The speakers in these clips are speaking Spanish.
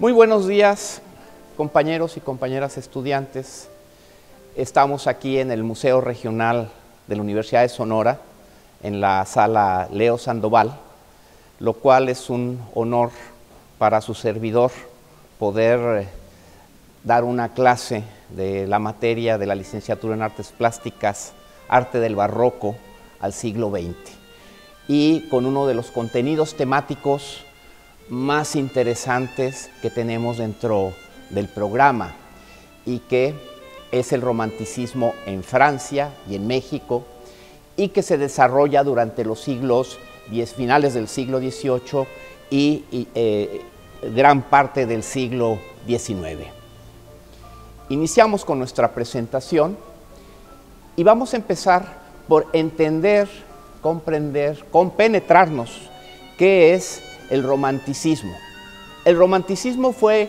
Muy buenos días, compañeros y compañeras estudiantes. Estamos aquí en el Museo Regional de la Universidad de Sonora, en la sala Leo Sandoval, lo cual es un honor para su servidor poder dar una clase de la materia de la licenciatura en Artes Plásticas, Arte del Barroco al siglo XX, y con uno de los contenidos temáticos más interesantes que tenemos dentro del programa, y que es el romanticismo en Francia y en México, y que se desarrolla durante los finales del siglo XVIII y gran parte del siglo XIX. Iniciamos con nuestra presentación y vamos a empezar por entender, comprender, compenetrarnos qué es el romanticismo. El romanticismo fue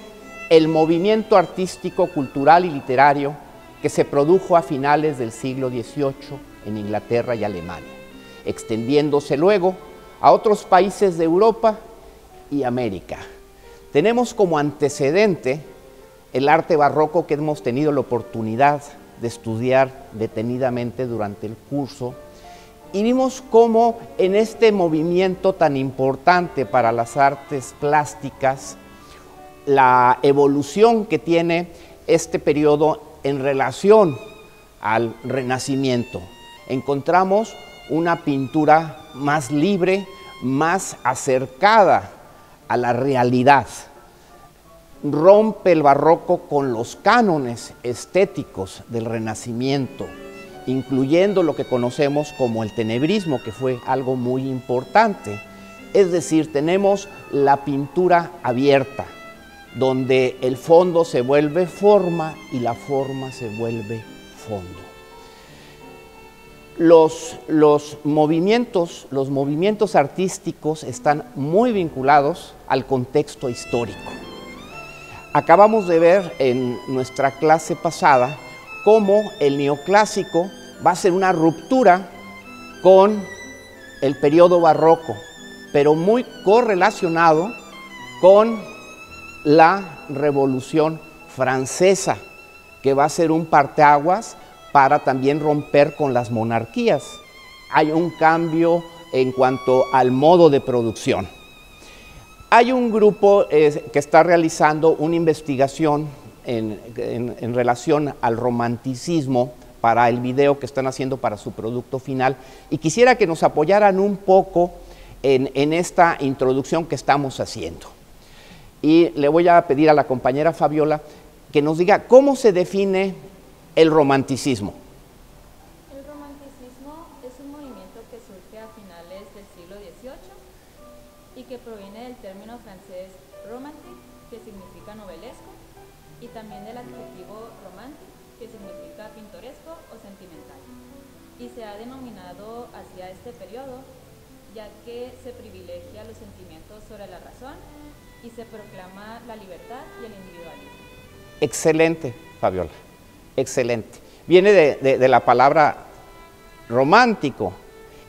el movimiento artístico, cultural y literario que se produjo a finales del siglo XVIII en Inglaterra y Alemania, extendiéndose luego a otros países de Europa y América. Tenemos como antecedente el arte barroco que hemos tenido la oportunidad de estudiar detenidamente durante el curso, y vimos cómo en este movimiento tan importante para las artes plásticas, la evolución que tiene este periodo en relación al Renacimiento. Encontramos una pintura más libre, más acercada a la realidad. Rompe el barroco con los cánones estéticos del Renacimiento, incluyendo lo que conocemos como el tenebrismo, que fue algo muy importante. Es decir, tenemos la pintura abierta, donde el fondo se vuelve forma y la forma se vuelve fondo. Los movimientos artísticos están muy vinculados al contexto histórico. Acabamos de ver en nuestra clase pasada cómo el neoclásico va a ser una ruptura con el periodo barroco, pero muy correlacionado con la Revolución Francesa, que va a ser un parteaguas para también romper con las monarquías. Hay un cambio en cuanto al modo de producción. Hay un grupo que está realizando una investigación en relación al romanticismo para el video que están haciendo para su producto final, y quisiera que nos apoyaran un poco en esta introducción que estamos haciendo. Y le voy a pedir a la compañera Fabiola que nos diga cómo se define el romanticismo. El romanticismo es un movimiento que surge a finales del siglo XVIII y que proviene del término francés romantique, que significa novelesco, y también del adjetivo romantique, que significa pintoresco o sentimental. Y se ha denominado hacia este periodo, ya que se privilegia los sentimientos sobre la razón y se proclama la libertad y el individualismo. Excelente, Fabiola, excelente. Viene de la palabra romántico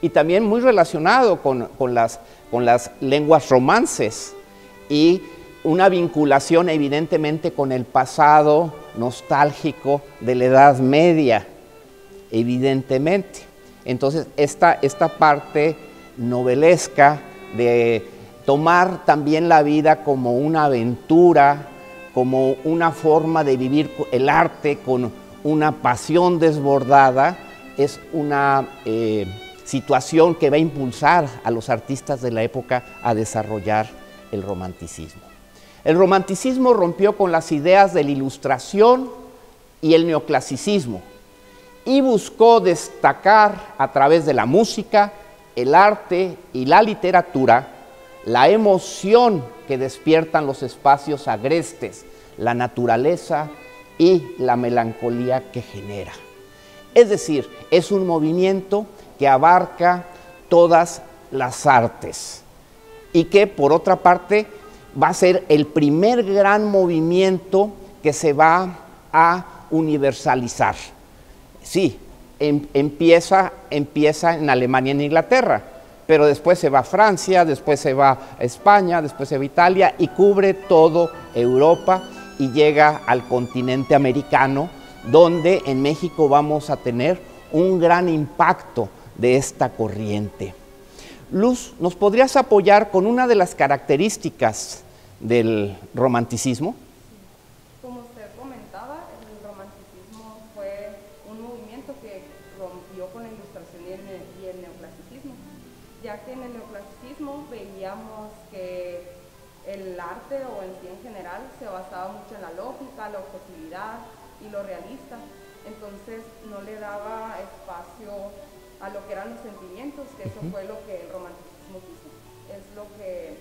y también muy relacionado con las lenguas romances, y una vinculación evidentemente con el pasado nostálgico de la Edad Media, evidentemente. Entonces esta parte novelesca de tomar también la vida como una aventura, como una forma de vivir el arte con una pasión desbordada, es una situación que va a impulsar a los artistas de la época a desarrollar el romanticismo. El romanticismo rompió con las ideas de la Ilustración y el neoclasicismo y buscó destacar a través de la música, el arte y la literatura la emoción que despiertan los espacios agrestes, la naturaleza y la melancolía que genera. Es decir, es un movimiento que abarca todas las artes y que, por otra parte, va a ser el primer gran movimiento que se va a universalizar. Sí, empieza en Alemania y en Inglaterra, pero después se va a Francia, después se va a España, después se va a Italia y cubre todo Europa y llega al continente americano, donde en México vamos a tener un gran impacto de esta corriente. Luz, ¿nos podrías apoyar con una de las características del romanticismo? Como usted comentaba, el romanticismo fue un movimiento que rompió con la ilustración y el neoclasicismo, ya que en el neoclasicismo veíamos que el arte, o en sí en general, se basaba mucho en la lógica, la objetividad y lo realista. Entonces no le daba espacio a lo que eran los sentimientos, que eso fue lo que el romanticismo quiso, es lo que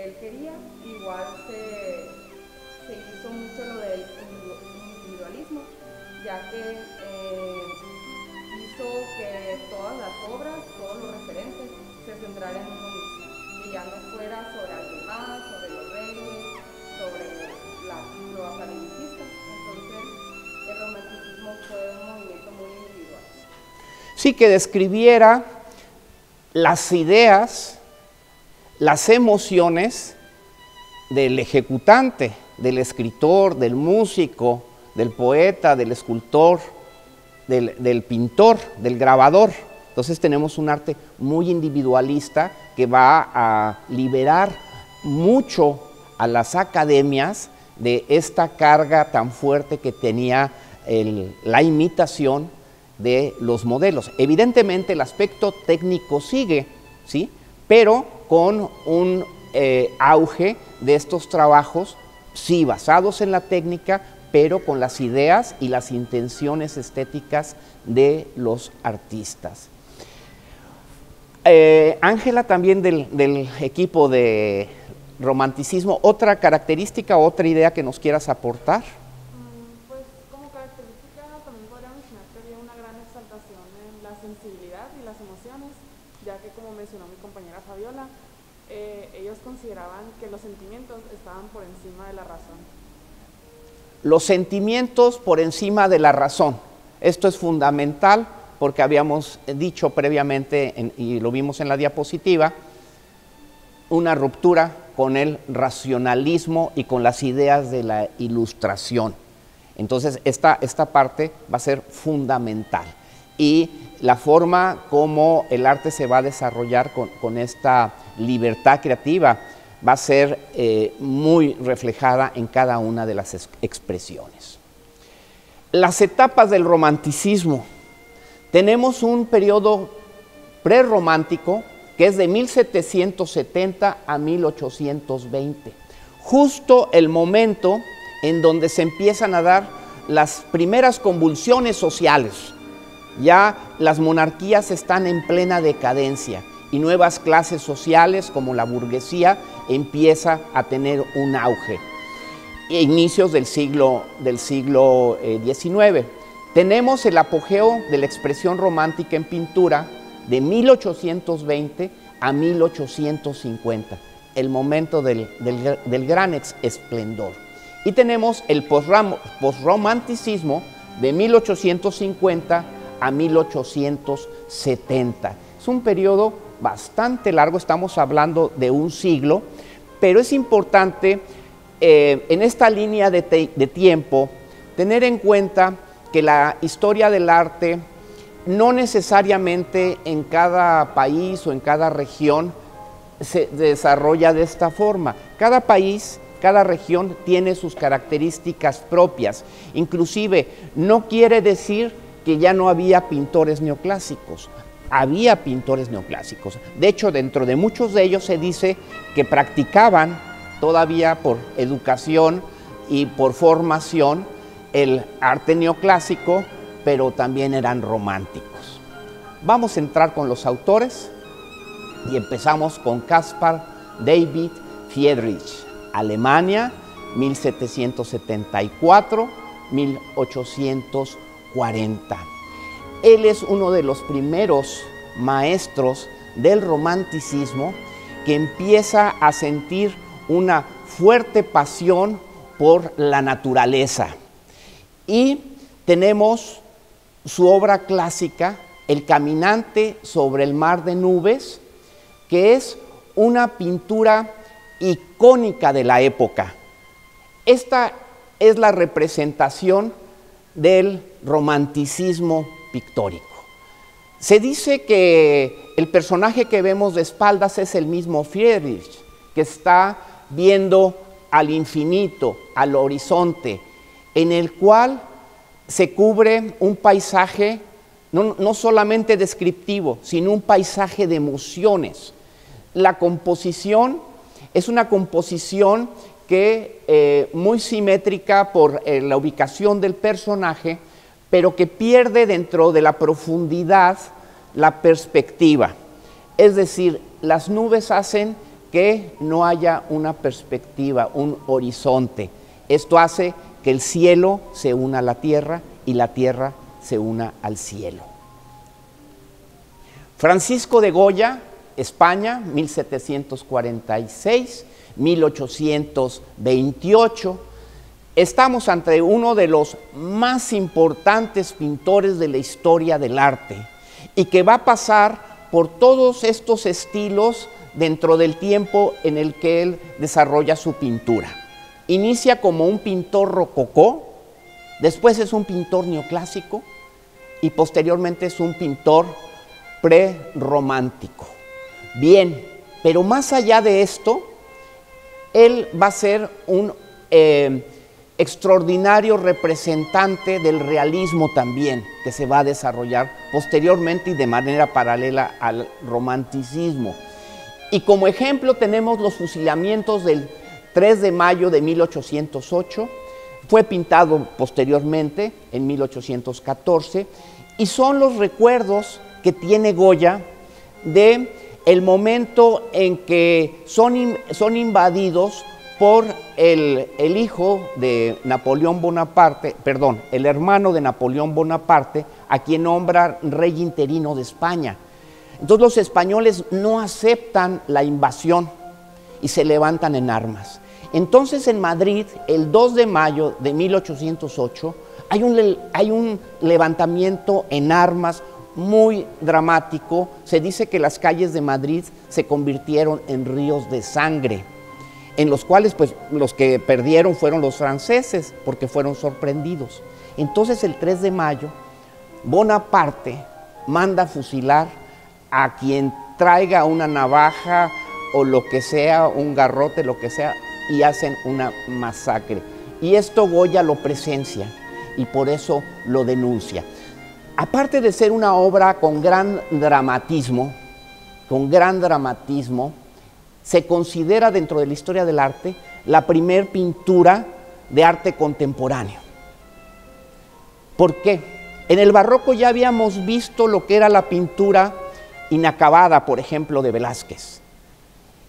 él quería. Igual se hizo mucho lo del individualismo, ya que hizo que todas las obras, todos los referentes, se centraran en uno mismo, y ya no fuera sobre alguien más, sobre los reyes, sobre lo academicista. Entonces el romanticismo fue un movimiento muy individual. Sí, que describiera las ideas, las emociones del ejecutante, del escritor, del músico, del poeta, del escultor, del pintor, del grabador. Entonces tenemos un arte muy individualista que va a liberar mucho a las academias de esta carga tan fuerte que tenía la imitación de los modelos. Evidentemente el aspecto técnico sigue, ¿sí?, pero con un auge de estos trabajos, sí, basados en la técnica, pero con las ideas y las intenciones estéticas de los artistas. Ángela, también del equipo de romanticismo, ¿otra característica, otra idea que nos quieras aportar? Pues como característica también podría mencionar que había una gran exaltación en la sensibilidad y las emociones, ya que, como mencionó mi compañera Fabiola, ellos consideraban que los sentimientos estaban por encima de la razón. Los sentimientos por encima de la razón. Esto es fundamental porque habíamos dicho previamente, y lo vimos en la diapositiva, una ruptura con el racionalismo y con las ideas de la ilustración. Entonces esta parte va a ser fundamental. Y la forma como el arte se va a desarrollar con esta libertad creativa va a ser muy reflejada en cada una de las expresiones. Las etapas del romanticismo. Tenemos un periodo prerromántico que es de 1770 a 1820, justo el momento en donde se empiezan a dar las primeras convulsiones sociales. Ya las monarquías están en plena decadencia y nuevas clases sociales como la burguesía empieza a tener un auge. Inicios del siglo XIX. Tenemos el apogeo de la expresión romántica en pintura de 1820 a 1850, el momento del gran esplendor. Y tenemos el posromanticismo de 1850 a 1870. Es un periodo bastante largo, estamos hablando de un siglo, pero es importante en esta línea de tiempo tener en cuenta que la historia del arte no necesariamente en cada país o en cada región se desarrolla de esta forma. Cada país, cada región tiene sus características propias. Inclusive no quiere decir que ya no había pintores neoclásicos. Había pintores neoclásicos. De hecho, dentro de muchos de ellos se dice que practicaban todavía por educación y por formación el arte neoclásico, pero también eran románticos. Vamos a entrar con los autores y empezamos con Caspar David Friedrich, Alemania, 1774-1840. Él es uno de los primeros maestros del romanticismo que empieza a sentir una fuerte pasión por la naturaleza. Y tenemos su obra clásica, El caminante sobre el mar de nubes, que es una pintura icónica de la época. Esta es la representación del romanticismo pictórico. Se dice que el personaje que vemos de espaldas es el mismo Friedrich, que está viendo al infinito, al horizonte, en el cual se cubre un paisaje no solamente descriptivo, sino un paisaje de emociones. La composición es una composición que muy simétrica por la ubicación del personaje, pero que pierde dentro de la profundidad la perspectiva. Es decir, las nubes hacen que no haya una perspectiva, un horizonte. Esto hace que el cielo se una a la tierra y la tierra se una al cielo. Francisco de Goya, España, 1746, 1828. Estamos ante uno de los más importantes pintores de la historia del arte y que va a pasar por todos estos estilos dentro del tiempo en el que él desarrolla su pintura. Inicia como un pintor rococó, después es un pintor neoclásico y posteriormente es un pintor prerromántico. Bien, pero más allá de esto, él va a ser un extraordinario representante del realismo también, que se va a desarrollar posteriormente y de manera paralela al romanticismo. Y como ejemplo tenemos los fusilamientos del 3 de mayo de 1808, fue pintado posteriormente en 1814, y son los recuerdos que tiene Goya de el momento en que son invadidos por el hijo de Napoleón Bonaparte, perdón, el hermano de Napoleón Bonaparte, a quien nombra rey interino de España. Entonces los españoles no aceptan la invasión y se levantan en armas. Entonces en Madrid, el 2 de mayo de 1808, hay un levantamiento en armas muy dramático. Se dice que las calles de Madrid se convirtieron en ríos de sangre, en los cuales pues los que perdieron fueron los franceses porque fueron sorprendidos. Entonces el 3 de mayo Bonaparte manda fusilar a quien traiga una navaja o lo que sea, un garrote, lo que sea, y hacen una masacre. Y esto Goya lo presencia y por eso lo denuncia. Aparte de ser una obra con gran dramatismo, se considera dentro de la historia del arte la primer pintura de arte contemporáneo. ¿Por qué? En el barroco ya habíamos visto lo que era la pintura inacabada, por ejemplo, de Velázquez.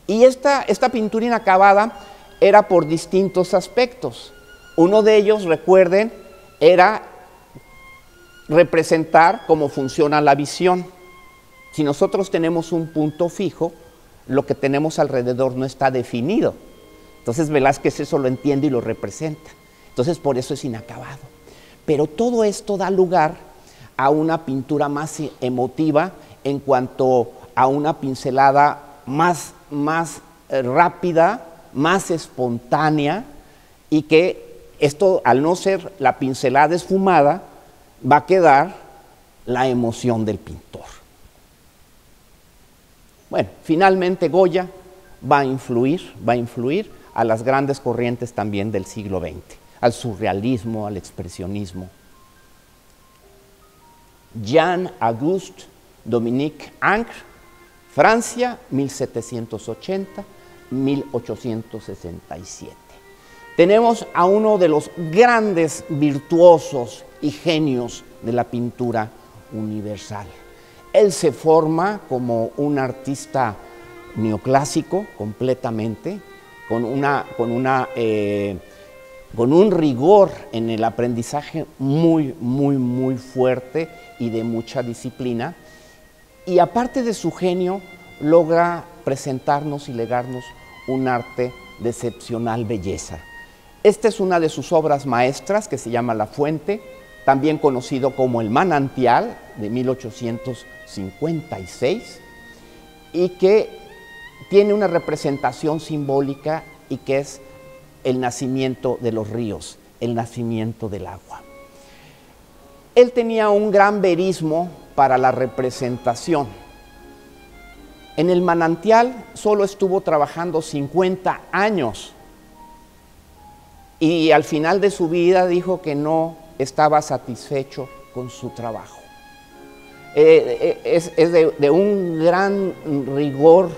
Y esta pintura inacabada era por distintos aspectos. Uno de ellos, recuerden, era representar cómo funciona la visión. Si nosotros tenemos un punto fijo, lo que tenemos alrededor no está definido. Entonces Velázquez eso lo entiende y lo representa. Entonces por eso es inacabado. Pero todo esto da lugar a una pintura más emotiva en cuanto a una pincelada más rápida, más espontánea, y que esto, al no ser la pincelada esfumada, va a quedar la emoción del pintor. Bueno, finalmente Goya va a influir a las grandes corrientes también del siglo XX, al surrealismo, al expresionismo. Jean-Auguste Dominique Ingres, Francia, 1780-1867. Tenemos a uno de los grandes virtuosos y genios de la pintura universal. Él se forma como un artista neoclásico completamente, con un rigor en el aprendizaje muy fuerte y de mucha disciplina. Y aparte de su genio, logra presentarnos y legarnos un arte de excepcional belleza. Esta es una de sus obras maestras que se llama La Fuente, también conocido como El Manantial, de 1856 y que tiene una representación simbólica y que es el nacimiento de los ríos, el nacimiento del agua. Él tenía un gran verismo para la representación. En el manantial solo estuvo trabajando 50 años y al final de su vida dijo que no estaba satisfecho con su trabajo. Es de un gran rigor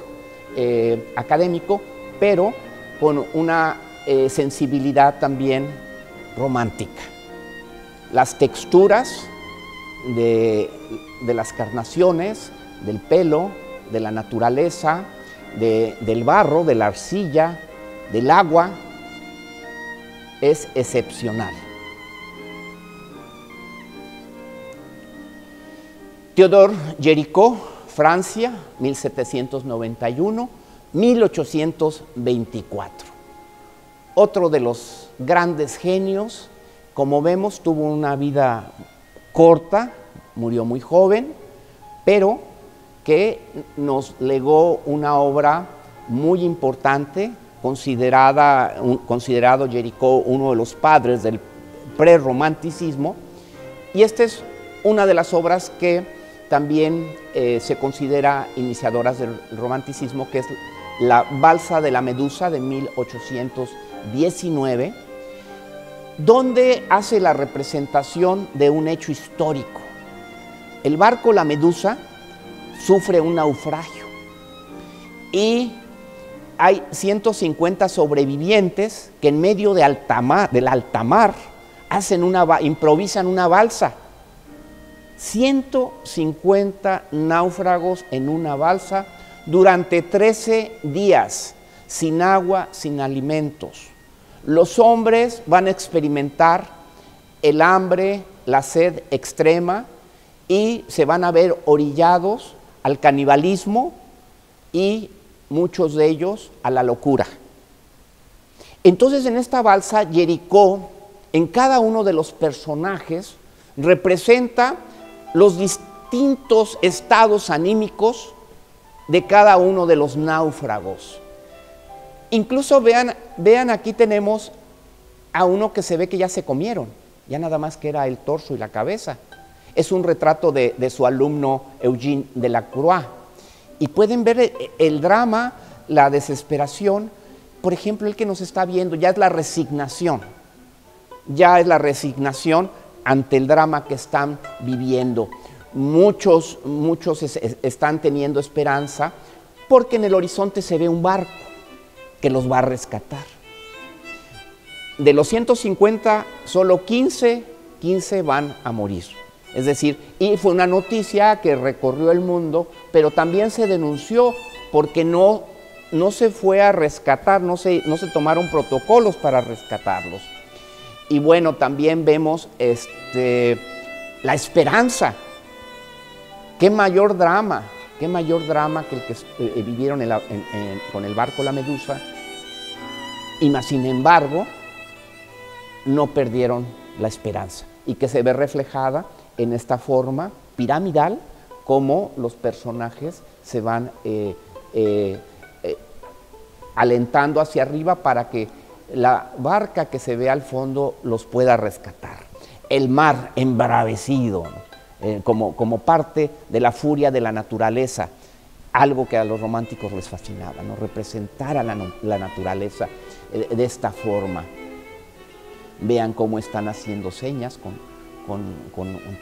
académico, pero con una sensibilidad también romántica. Las texturas de las carnaciones, del pelo, de la naturaleza, del barro, de la arcilla, del agua, es excepcional. Théodore Géricault, Francia, 1791-1824. Otro de los grandes genios, como vemos, tuvo una vida corta, murió muy joven, pero que nos legó una obra muy importante, considerado Géricault uno de los padres del prerromanticismo, y esta es una de las obras que también se considera iniciadoras del romanticismo, que es la Balsa de la Medusa de 1819, donde hace la representación de un hecho histórico. El barco La Medusa sufre un naufragio y hay 150 sobrevivientes que en medio del alta mar improvisan una balsa. 150 náufragos en una balsa durante 13 días, sin agua, sin alimentos. Los hombres van a experimentar el hambre, la sed extrema y se van a ver orillados al canibalismo y muchos de ellos a la locura. Entonces, en esta balsa, Géricault, en cada uno de los personajes, representa los distintos estados anímicos de cada uno de los náufragos. Incluso vean, aquí tenemos a uno que se ve que ya se comieron, ya nada más que era el torso y la cabeza. Es un retrato de su alumno Eugène Delacroix. Y pueden ver el drama, la desesperación. Por ejemplo, el que nos está viendo ya es la resignación. Ya es la resignación ante el drama que están viviendo. Muchos están teniendo esperanza porque en el horizonte se ve un barco que los va a rescatar. De los 150, solo 15 van a morir. Es decir, y fue una noticia que recorrió el mundo, pero también se denunció porque no se fue a rescatar, no se tomaron protocolos para rescatarlos. Y bueno, también vemos la esperanza. Qué mayor drama que el que vivieron con el barco La Medusa. Y más sin embargo, no perdieron la esperanza. Y que se ve reflejada en esta forma piramidal, como los personajes se van alentando hacia arriba para que la barca que se ve al fondo los pueda rescatar. El mar embravecido, como parte de la furia de la naturaleza, algo que a los románticos les fascinaba, ¿no? Representar a la naturaleza de esta forma. Vean cómo están haciendo señas con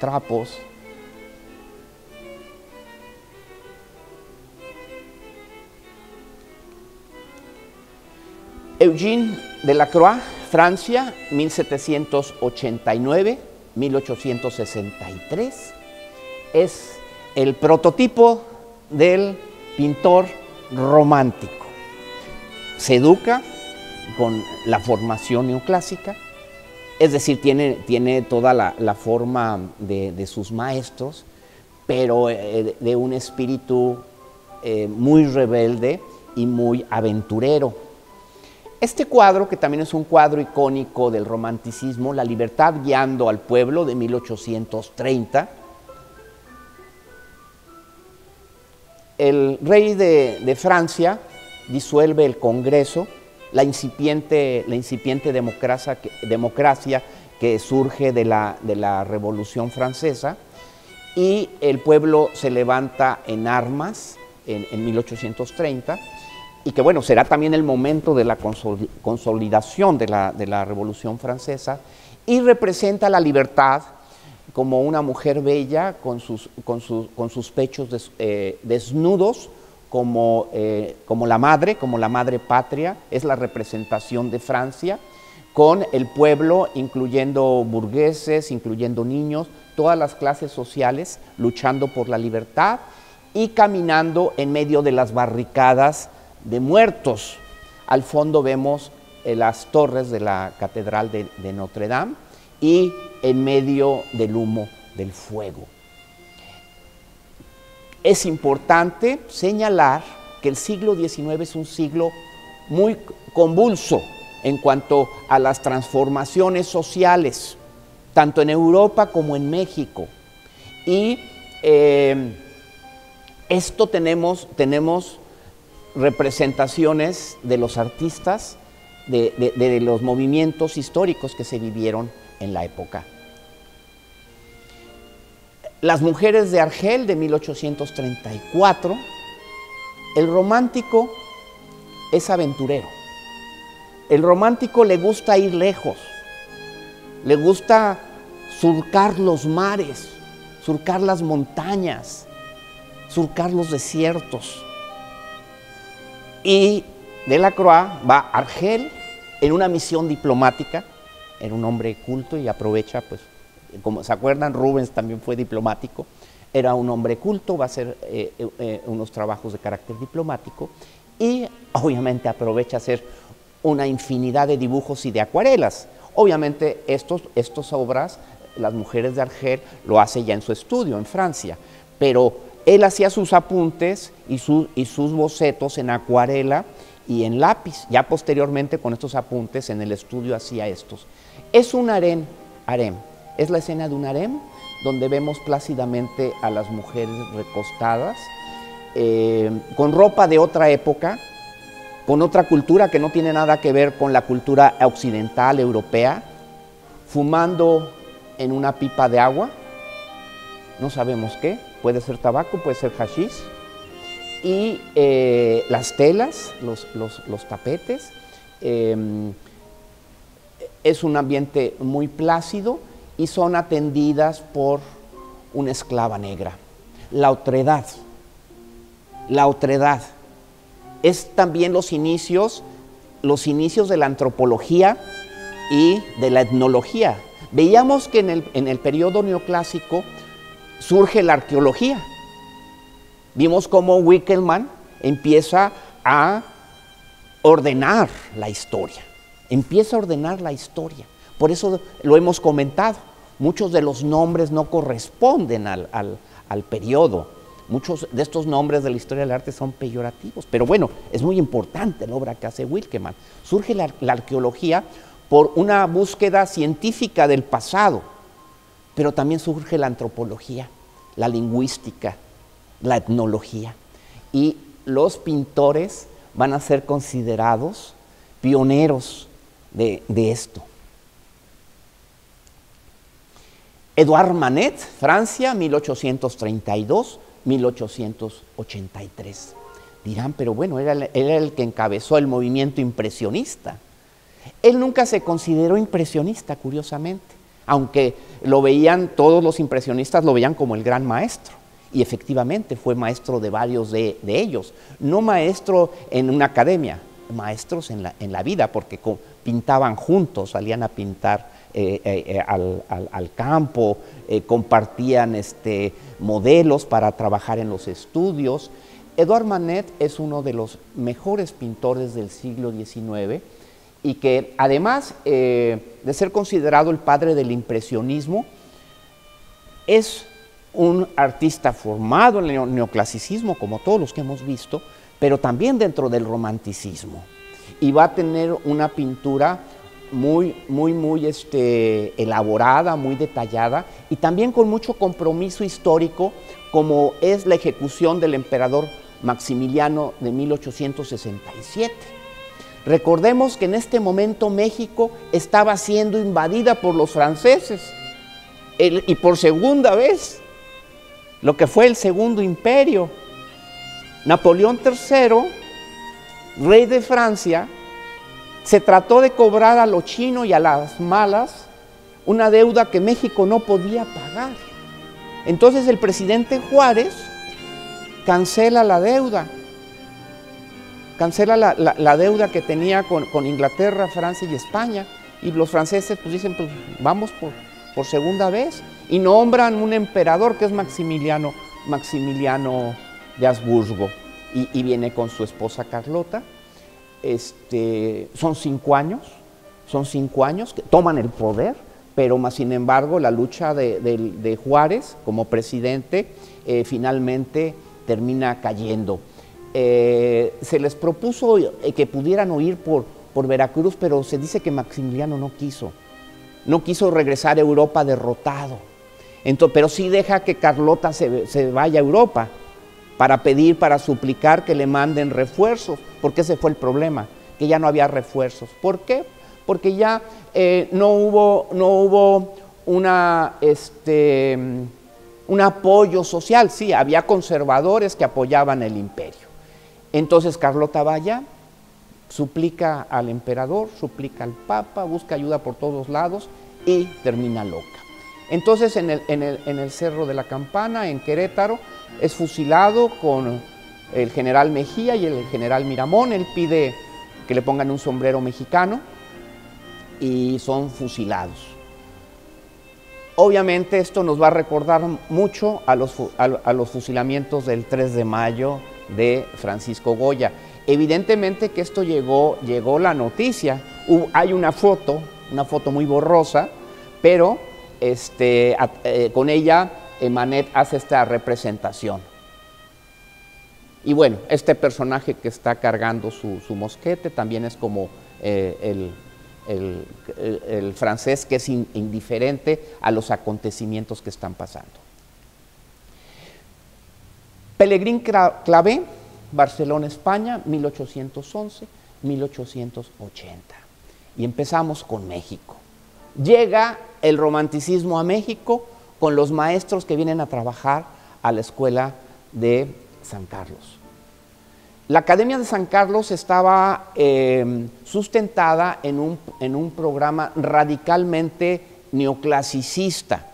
trapos. Eugène Delacroix, Francia, 1789-1863, es el prototipo del pintor romántico. Se educa con la formación neoclásica, es decir, tiene toda la forma de sus maestros, pero de un espíritu muy rebelde y muy aventurero. Este cuadro, que también es un cuadro icónico del romanticismo, La libertad guiando al pueblo, de 1830, el rey de Francia disuelve el Congreso, la incipiente democracia que surge de la Revolución Francesa, y el pueblo se levanta en armas en 1830, y que bueno, será también el momento de la consolidación de la Revolución Francesa, y representa la libertad como una mujer bella con sus pechos desnudos, como la madre patria. Es la representación de Francia, con el pueblo, incluyendo burgueses, incluyendo niños, todas las clases sociales luchando por la libertad y caminando en medio de las barricadas de muertos. Al fondo vemos las torres de la Catedral de Notre Dame y en medio del humo del fuego. Es importante señalar que el siglo XIX es un siglo muy convulso en cuanto a las transformaciones sociales, tanto en Europa como en México. Y esto tenemos representaciones de los artistas, de los movimientos históricos que se vivieron en la época. Las mujeres de Argel, de 1834, el romántico es aventurero. El romántico le gusta ir lejos, le gusta surcar los mares, surcar las montañas, surcar los desiertos. Y Delacroix va a Argel en una misión diplomática. Era un hombre culto y aprovecha, pues, como se acuerdan, Rubens también fue diplomático. Era un hombre culto, va a hacer unos trabajos de carácter diplomático y obviamente aprovecha hacer una infinidad de dibujos y de acuarelas. Obviamente estas obras, Las mujeres de Argel, lo hace ya en su estudio en Francia, pero él hacía sus apuntes y sus bocetos en acuarela y en lápiz. Ya posteriormente con estos apuntes en el estudio hacía estos. Es un harem, es la escena de un harem donde vemos plácidamente a las mujeres recostadas, con ropa de otra época, con otra cultura que no tiene nada que ver con la cultura occidental europea, fumando en una pipa de agua, no sabemos qué, puede ser tabaco, puede ser hashish, y las telas, los tapetes, es un ambiente muy plácido y son atendidas por una esclava negra. La otredad es también los inicios de la antropología y de la etnología. Veíamos que en el periodo neoclásico surge la arqueología. Vimos cómo Winckelmann empieza a ordenar la historia. Por eso lo hemos comentado. Muchos de los nombres no corresponden al periodo. Muchos de estos nombres de la historia del arte son peyorativos. Pero bueno, es muy importante la obra que hace Winckelmann. Surge la arqueología por una búsqueda científica del pasado, pero también surge la antropología, la lingüística, la etnología, y los pintores van a ser considerados pioneros de esto. Édouard Manet, Francia, 1832-1883. Dirán, pero bueno, era el que encabezó el movimiento impresionista. Él nunca se consideró impresionista, curiosamente, aunque lo veían, todos los impresionistas lo veían como el gran maestro, y efectivamente fue maestro de varios de ellos, no maestro en una academia, maestros en la vida, porque pintaban juntos, salían a pintar al campo, compartían modelos para trabajar en los estudios. Édouard Manet es uno de los mejores pintores del siglo XIX, y que además de ser considerado el padre del impresionismo, es un artista formado en el neoclasicismo, como todos los que hemos visto, pero también dentro del romanticismo, y va a tener una pintura muy elaborada, muy detallada, y también con mucho compromiso histórico, como es la ejecución del emperador Maximiliano de 1867. Recordemos que en este momento México estaba siendo invadida por los franceses y por segunda vez, lo que fue el Segundo Imperio. Napoleón III, rey de Francia, se trató de cobrar a lo chino y a las malas una deuda que México no podía pagar. Entonces el presidente Juárez cancela la deuda. Cancela la deuda que tenía con Inglaterra, Francia y España. Y los franceses pues dicen, pues vamos por segunda vez. Y nombran un emperador que es Maximiliano de Habsburgo. Y viene con su esposa Carlota. Son 5 años que toman el poder, pero más sin embargo la lucha de Juárez como presidente finalmente termina cayendo. Se les propuso que pudieran huir por Veracruz, pero se dice que Maximiliano no quiso regresar a Europa derrotado, pero sí deja que Carlota se vaya a Europa para suplicar que le manden refuerzos, porque ese fue el problema, que ya no había refuerzos. ¿Por qué? Porque ya no hubo un apoyo social. Sí, había conservadores que apoyaban el imperio. Entonces Carlota va allá, suplica al emperador, suplica al papa, busca ayuda por todos lados y termina loca. Entonces en el Cerro de la Campana, en Querétaro, es fusilado con el general Mejía y el general Miramón. Él pide que le pongan un sombrero mexicano y son fusilados. Obviamente esto nos va a recordar mucho a los fusilamientos del 3 de mayo de Francisco Goya. Evidentemente que esto llegó la noticia. Hay una foto muy borrosa, pero con ella Manet hace esta representación. Y bueno, este personaje que está cargando su mosquete también es como el francés que es indiferente a los acontecimientos que están pasando. Pellegrín Clavé, Barcelona, España, 1811-1880. Y empezamos con México. Llega el romanticismo a México con los maestros que vienen a trabajar a la escuela de San Carlos. La Academia de San Carlos estaba sustentada en un programa radicalmente neoclasicista.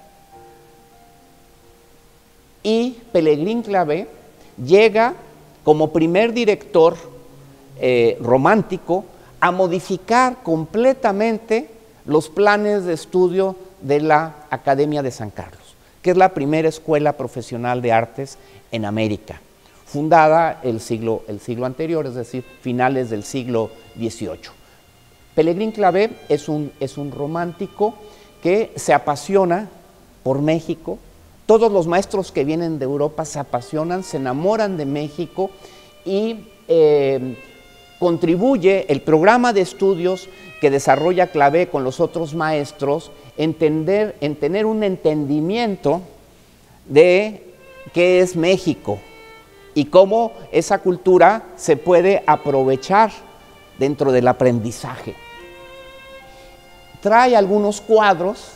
Y Pellegrín Clavé llega como primer director romántico a modificar completamente los planes de estudio de la Academia de San Carlos, que es la primera escuela profesional de artes en América, fundada el siglo anterior, es decir, finales del siglo XVIII. Pellegrín Clavé es un romántico que se apasiona por México. Todos los maestros que vienen de Europa se apasionan, se enamoran de México y contribuye el programa de estudios que desarrolla Clavé con los otros maestros en tener un entendimiento de qué es México y cómo esa cultura se puede aprovechar dentro del aprendizaje. Trae algunos cuadros,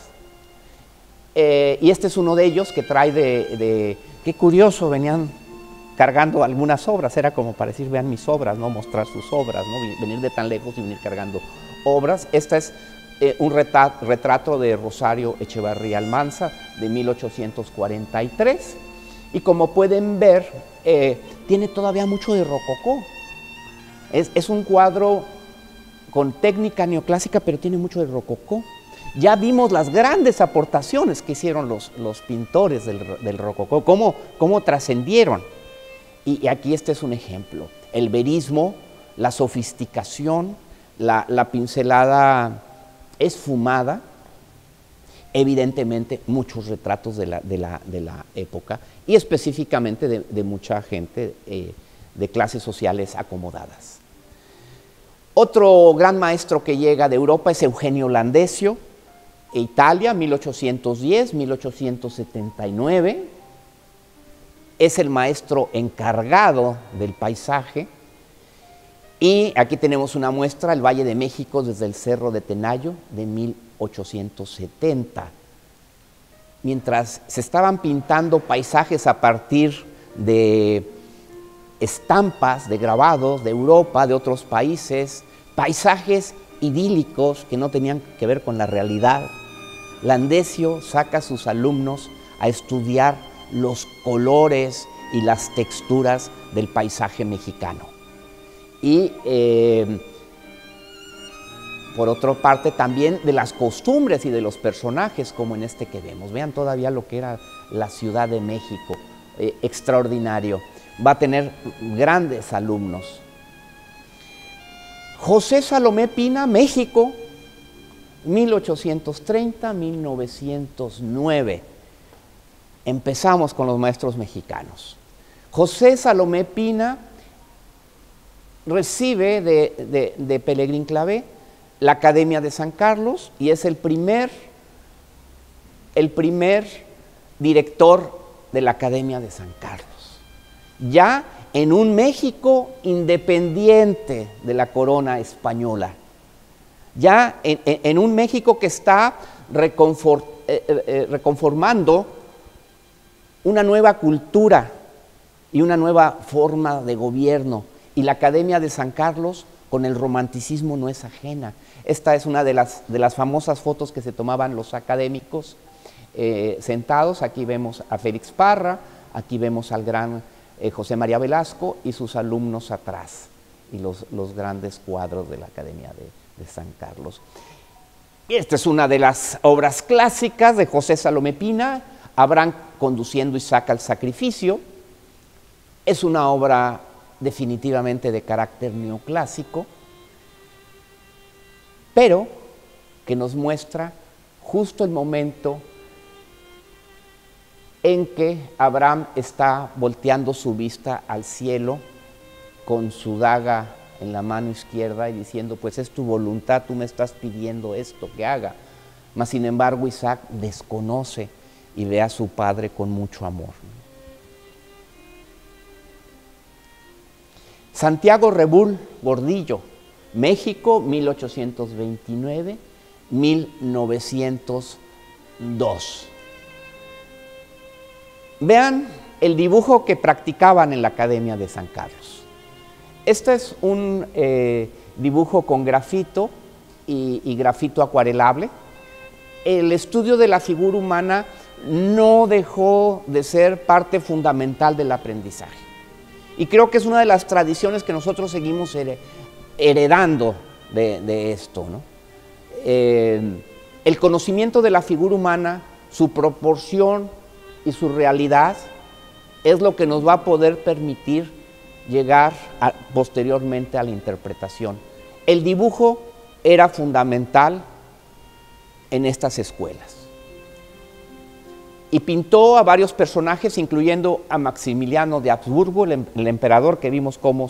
y este es uno de ellos que trae qué curioso, venían cargando algunas obras, era como para decir, vean mis obras, ¿no? Mostrar sus obras, ¿no? Venir de tan lejos y venir cargando obras. Esta es un retrato de Rosario Echevarría Almanza de 1843, y como pueden ver, tiene todavía mucho de rococó. Es un cuadro con técnica neoclásica, pero tiene mucho de rococó. Ya vimos las grandes aportaciones que hicieron los pintores del rococó, cómo trascendieron. Y aquí este es un ejemplo. El verismo, la sofisticación, la pincelada esfumada, evidentemente muchos retratos de la época y específicamente de mucha gente de clases sociales acomodadas. Otro gran maestro que llega de Europa es Eugenio Landesio, Italia, 1810-1879. es el maestro encargado del paisaje. Y aquí tenemos una muestra, el Valle de México desde el Cerro de Tenayo de 1870. Mientras se estaban pintando paisajes a partir de estampas, de grabados de Europa, de otros países, paisajes idílicos que no tenían que ver con la realidad, Landesio saca a sus alumnos a estudiar los colores y las texturas del paisaje mexicano. Y por otra parte también de las costumbres y de los personajes, como en este que vemos. Vean todavía lo que era la Ciudad de México, extraordinario. Va a tener grandes alumnos. José Salomé Pina, México, 1830-1909. Empezamos con los maestros mexicanos. José Salomé Pina recibe de Pelegrín Clavé la Academia de San Carlos y es el primer director de la Academia de San Carlos. Ya en un México independiente de la corona española, ya en un México que está reconformando una nueva cultura y una nueva forma de gobierno. Y la Academia de San Carlos con el romanticismo no es ajena. Esta es una de las famosas fotos que se tomaban los académicos sentados. Aquí vemos a Félix Parra, aquí vemos al gran José María Velasco y sus alumnos atrás, y los grandes cuadros de la Academia de San Carlos. Y esta es una de las obras clásicas de José Salomé Pina, Abraham conduciendo a Isaac al sacrificio. Es una obra definitivamente de carácter neoclásico, pero que nos muestra justo el momento en que Abraham está volteando su vista al cielo con su daga en la mano izquierda y diciendo, pues es tu voluntad, tú me estás pidiendo esto que haga. Mas sin embargo Isaac desconoce y ve a su padre con mucho amor. Santiago Rebull Gordillo, México, 1829-1902. Vean el dibujo que practicaban en la Academia de San Carlos. Este es un dibujo con grafito y grafito acuarelable. El estudio de la figura humana no dejó de ser parte fundamental del aprendizaje. Y creo que es una de las tradiciones que nosotros seguimos heredando de esto, ¿no? El conocimiento de la figura humana, su proporción y su realidad es lo que nos va a poder permitir llegar posteriormente a la interpretación. El dibujo era fundamental en estas escuelas. Y pintó a varios personajes, incluyendo a Maximiliano de Habsburgo, el emperador, que vimos cómo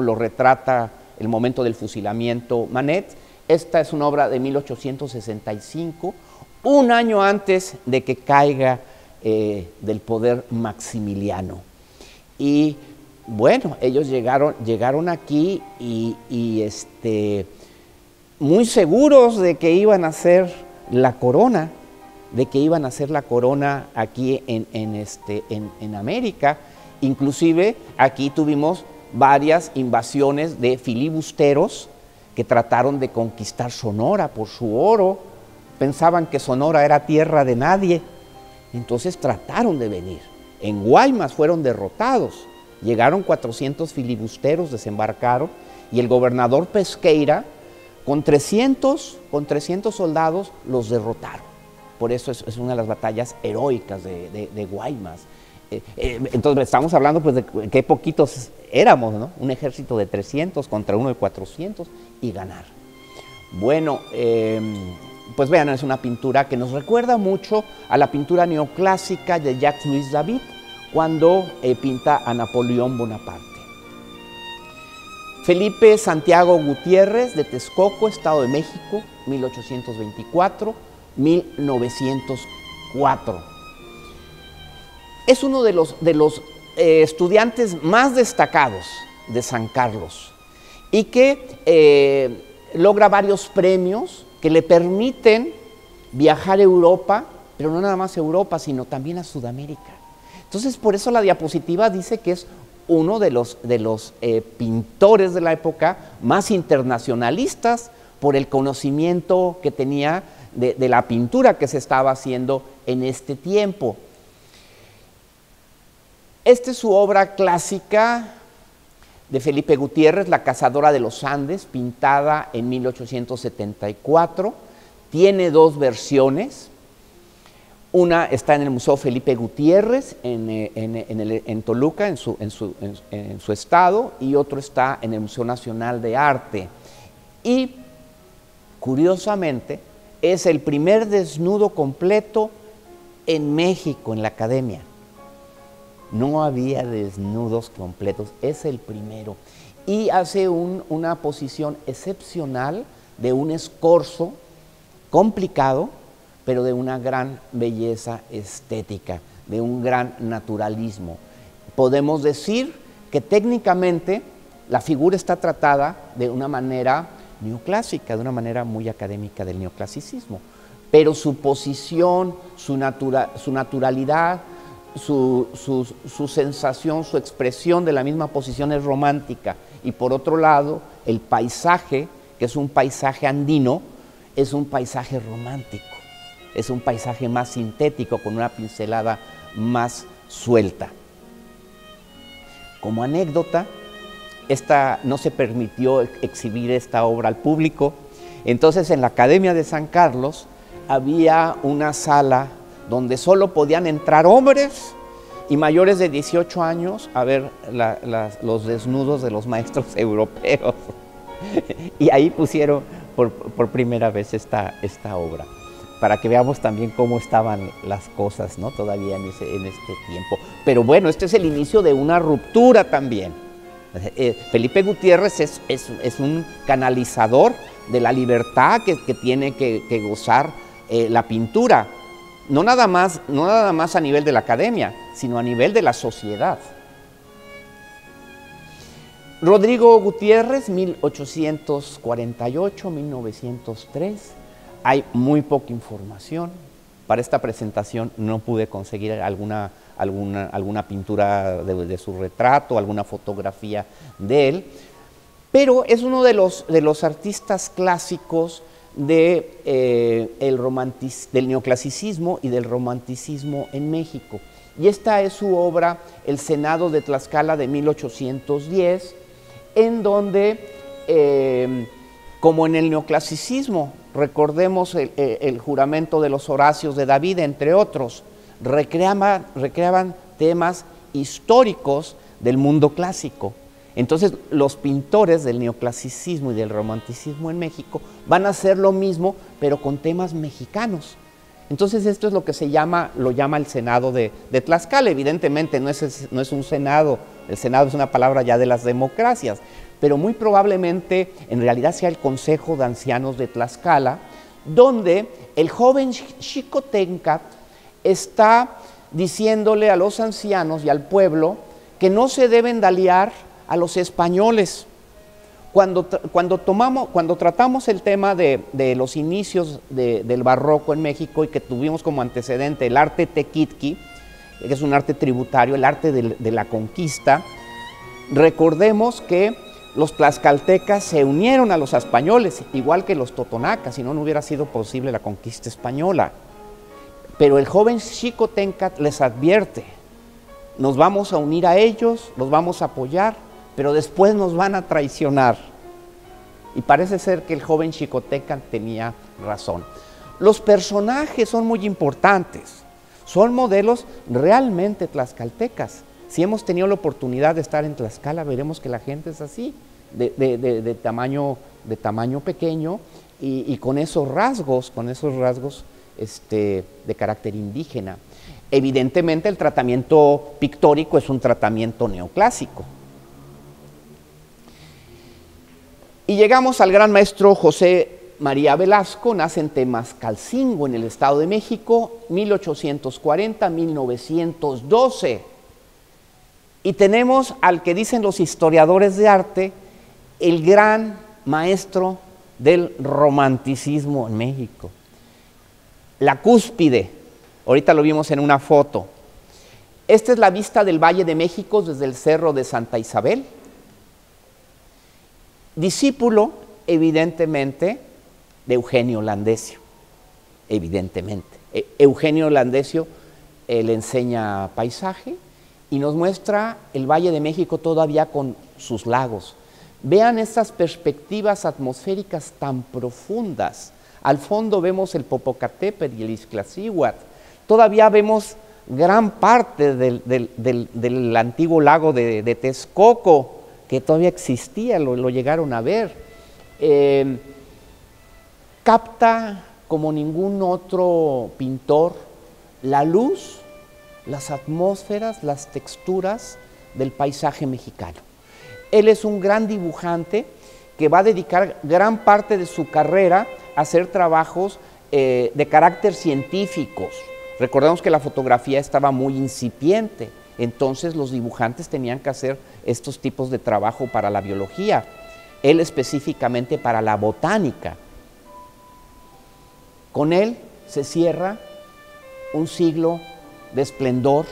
lo retrata el momento del fusilamiento Manet. Esta es una obra de 1865, un año antes de que caiga del poder Maximiliano. Y bueno, ellos llegaron aquí muy seguros de que iban a hacer la corona, aquí en América. Inclusive aquí tuvimos varias invasiones de filibusteros que trataron de conquistar Sonora por su oro. Pensaban que Sonora era tierra de nadie, entonces trataron de venir. En Guaymas fueron derrotados, llegaron 400 filibusteros, desembarcaron, y el gobernador Pesqueira con 300 soldados los derrotaron. Por eso es una de las batallas heroicas de Guaymas. Entonces estamos hablando pues de qué poquitos éramos, ¿no? Un ejército de 300 contra uno de 400 y ganar. Bueno, pues vean, es una pintura que nos recuerda mucho a la pintura neoclásica de Jacques-Louis David cuando pinta a Napoleón Bonaparte. Felipe Santiago Gutiérrez de Texcoco, Estado de México, 1824-1904. es uno de los estudiantes más destacados de San Carlos y que logra varios premios que le permiten viajar a Europa, pero no nada más a Europa, sino también a Sudamérica. Entonces, por eso la diapositiva dice que es uno de los pintores de la época más internacionalistas por el conocimiento que tenía de la pintura que se estaba haciendo en este tiempo. Esta es su obra clásica de Felipe Gutiérrez, La cazadora de los Andes, pintada en 1874. Tiene dos versiones. Una está en el Museo Felipe Gutiérrez en Toluca, en su estado, y otro está en el Museo Nacional de Arte. Y, curiosamente, es el primer desnudo completo en México, en la academia. No había desnudos completos, es el primero. Y hace una posición excepcional de un escorzo complicado, pero de una gran belleza estética, de un gran naturalismo. Podemos decir que técnicamente la figura está tratada de una manera neoclásica, de una manera muy académica del neoclasicismo, pero su posición, su naturalidad, su sensación, su expresión de la misma posición es romántica. Y por otro lado, el paisaje, que es un paisaje andino, es un paisaje romántico, es un paisaje más sintético, con una pincelada más suelta. Como anécdota, no se permitió exhibir esta obra al público, entonces en la Academia de San Carlos había una sala donde solo podían entrar hombres y mayores de 18 años a ver los desnudos de los maestros europeos. Y ahí pusieron por primera vez esta obra, para que veamos también cómo estaban las cosas, ¿no? Todavía en este tiempo. Pero bueno, este es el inicio de una ruptura también. Felipe Gutiérrez es un canalizador de la libertad que tiene que gozar la pintura. No nada más a nivel de la academia, sino a nivel de la sociedad. Rodrigo Gutiérrez, 1848-1903. Hay muy poca información. Para esta presentación no pude conseguir alguna pintura de su retrato, alguna fotografía de él, pero es uno de los artistas clásicos del neoclasicismo y del romanticismo en México. Y esta es su obra, El Senado de Tlaxcala, de 1810, en donde, como en el neoclasicismo, recordemos el juramento de los Horacios de David, entre otros, recreaban temas históricos del mundo clásico. Entonces, los pintores del neoclasicismo y del romanticismo en México van a hacer lo mismo, pero con temas mexicanos. Entonces, esto es lo que lo llama el Senado de Tlaxcala. Evidentemente no es un Senado, el Senado es una palabra ya de las democracias, pero muy probablemente en realidad sea el Consejo de Ancianos de Tlaxcala, donde el joven Xicoténcatl está diciéndole a los ancianos y al pueblo que no se deben de aliar a los españoles. Cuando tratamos el tema de los inicios del barroco en México y que tuvimos como antecedente el arte tequitqui, que es un arte tributario, el arte de la conquista, recordemos que los tlaxcaltecas se unieron a los españoles, igual que los totonacas, si no, no hubiera sido posible la conquista española. Pero el joven Xicoténcatl les advierte: nos vamos a unir a ellos, los vamos a apoyar, pero después nos van a traicionar. Y parece ser que el joven Xicoténcatl tenía razón. Los personajes son muy importantes, son modelos realmente tlaxcaltecas. Si hemos tenido la oportunidad de estar en Tlaxcala, veremos que la gente es así, de tamaño pequeño y con esos rasgos de carácter indígena. Evidentemente el tratamiento pictórico es un tratamiento neoclásico. Y llegamos al gran maestro José María Velasco nace en Temascalcingo, en el Estado de México, 1840-1912. Y tenemos al que dicen los historiadores de arte, el gran maestro del romanticismo en México. La cúspide, ahorita lo vimos en una foto. Esta es la vista del Valle de México desde el Cerro de Santa Isabel. Discípulo, evidentemente, de Eugenio Landesio, evidentemente. Eugenio Landesio le enseña paisaje y nos muestra el Valle de México todavía con sus lagos. Vean estas perspectivas atmosféricas tan profundas. Al fondo vemos el Popocatépetl y el Iztaccíhuatl. Todavía vemos gran parte del antiguo lago de Texcoco, que todavía existía, lo llegaron a ver. Capta como ningún otro pintor la luz, las atmósferas, las texturas del paisaje mexicano. Él es un gran dibujante que va a dedicar gran parte de su carrera a hacer trabajos de carácter científicos. Recordemos que la fotografía estaba muy incipiente, entonces los dibujantes tenían que hacer estos tipos de trabajo para la biología, él específicamente para la botánica. Con él se cierra un siglo de esplendor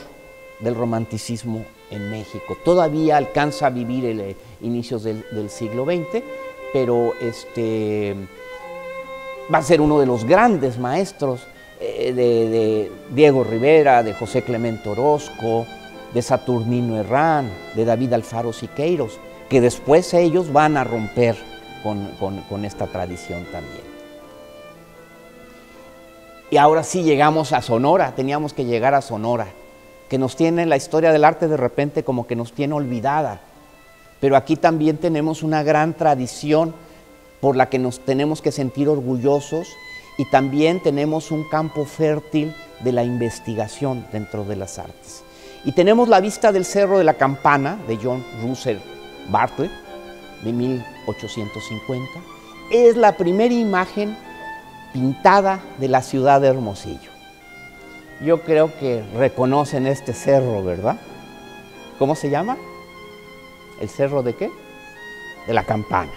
del romanticismo en México. Todavía alcanza a vivir inicios del siglo XX, pero va a ser uno de los grandes maestros de Diego Rivera, de José Clemente Orozco, de Saturnino Herrán, de David Alfaro Siqueiros, que después ellos van a romper con esta tradición también. Y ahora sí llegamos a Sonora, teníamos que llegar a Sonora, que nos tiene la historia del arte de repente como que nos tiene olvidada, pero aquí también tenemos una gran tradición por la que nos tenemos que sentir orgullosos y también tenemos un campo fértil de la investigación dentro de las artes. Y tenemos la vista del Cerro de la Campana de John Russell Bartlett de 1850. Es la primera imagen pintada de la ciudad de Hermosillo. Yo creo que reconocen este cerro, ¿verdad? ¿Cómo se llama? ¿El cerro de qué? De la Campana.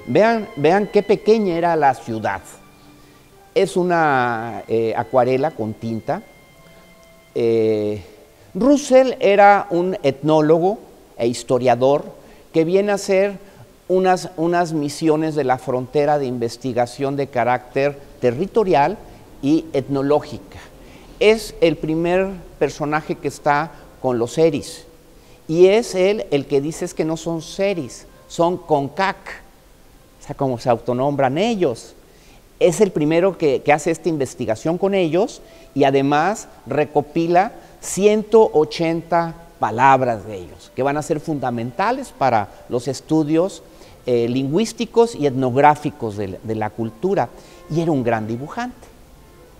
Vean qué pequeña era la ciudad. Es una acuarela con tinta. Russell era un etnólogo e historiador que viene a hacer unas misiones de la frontera de investigación de carácter territorial y etnológica. Es el primer personaje que está con los seris y es él el que dice es que no son seris, son concac, o sea, como se autonombran ellos. Es el primero que hace esta investigación con ellos y además recopila 180 palabras de ellos, que van a ser fundamentales para los estudios lingüísticos y etnográficos de la cultura. Y era un gran dibujante,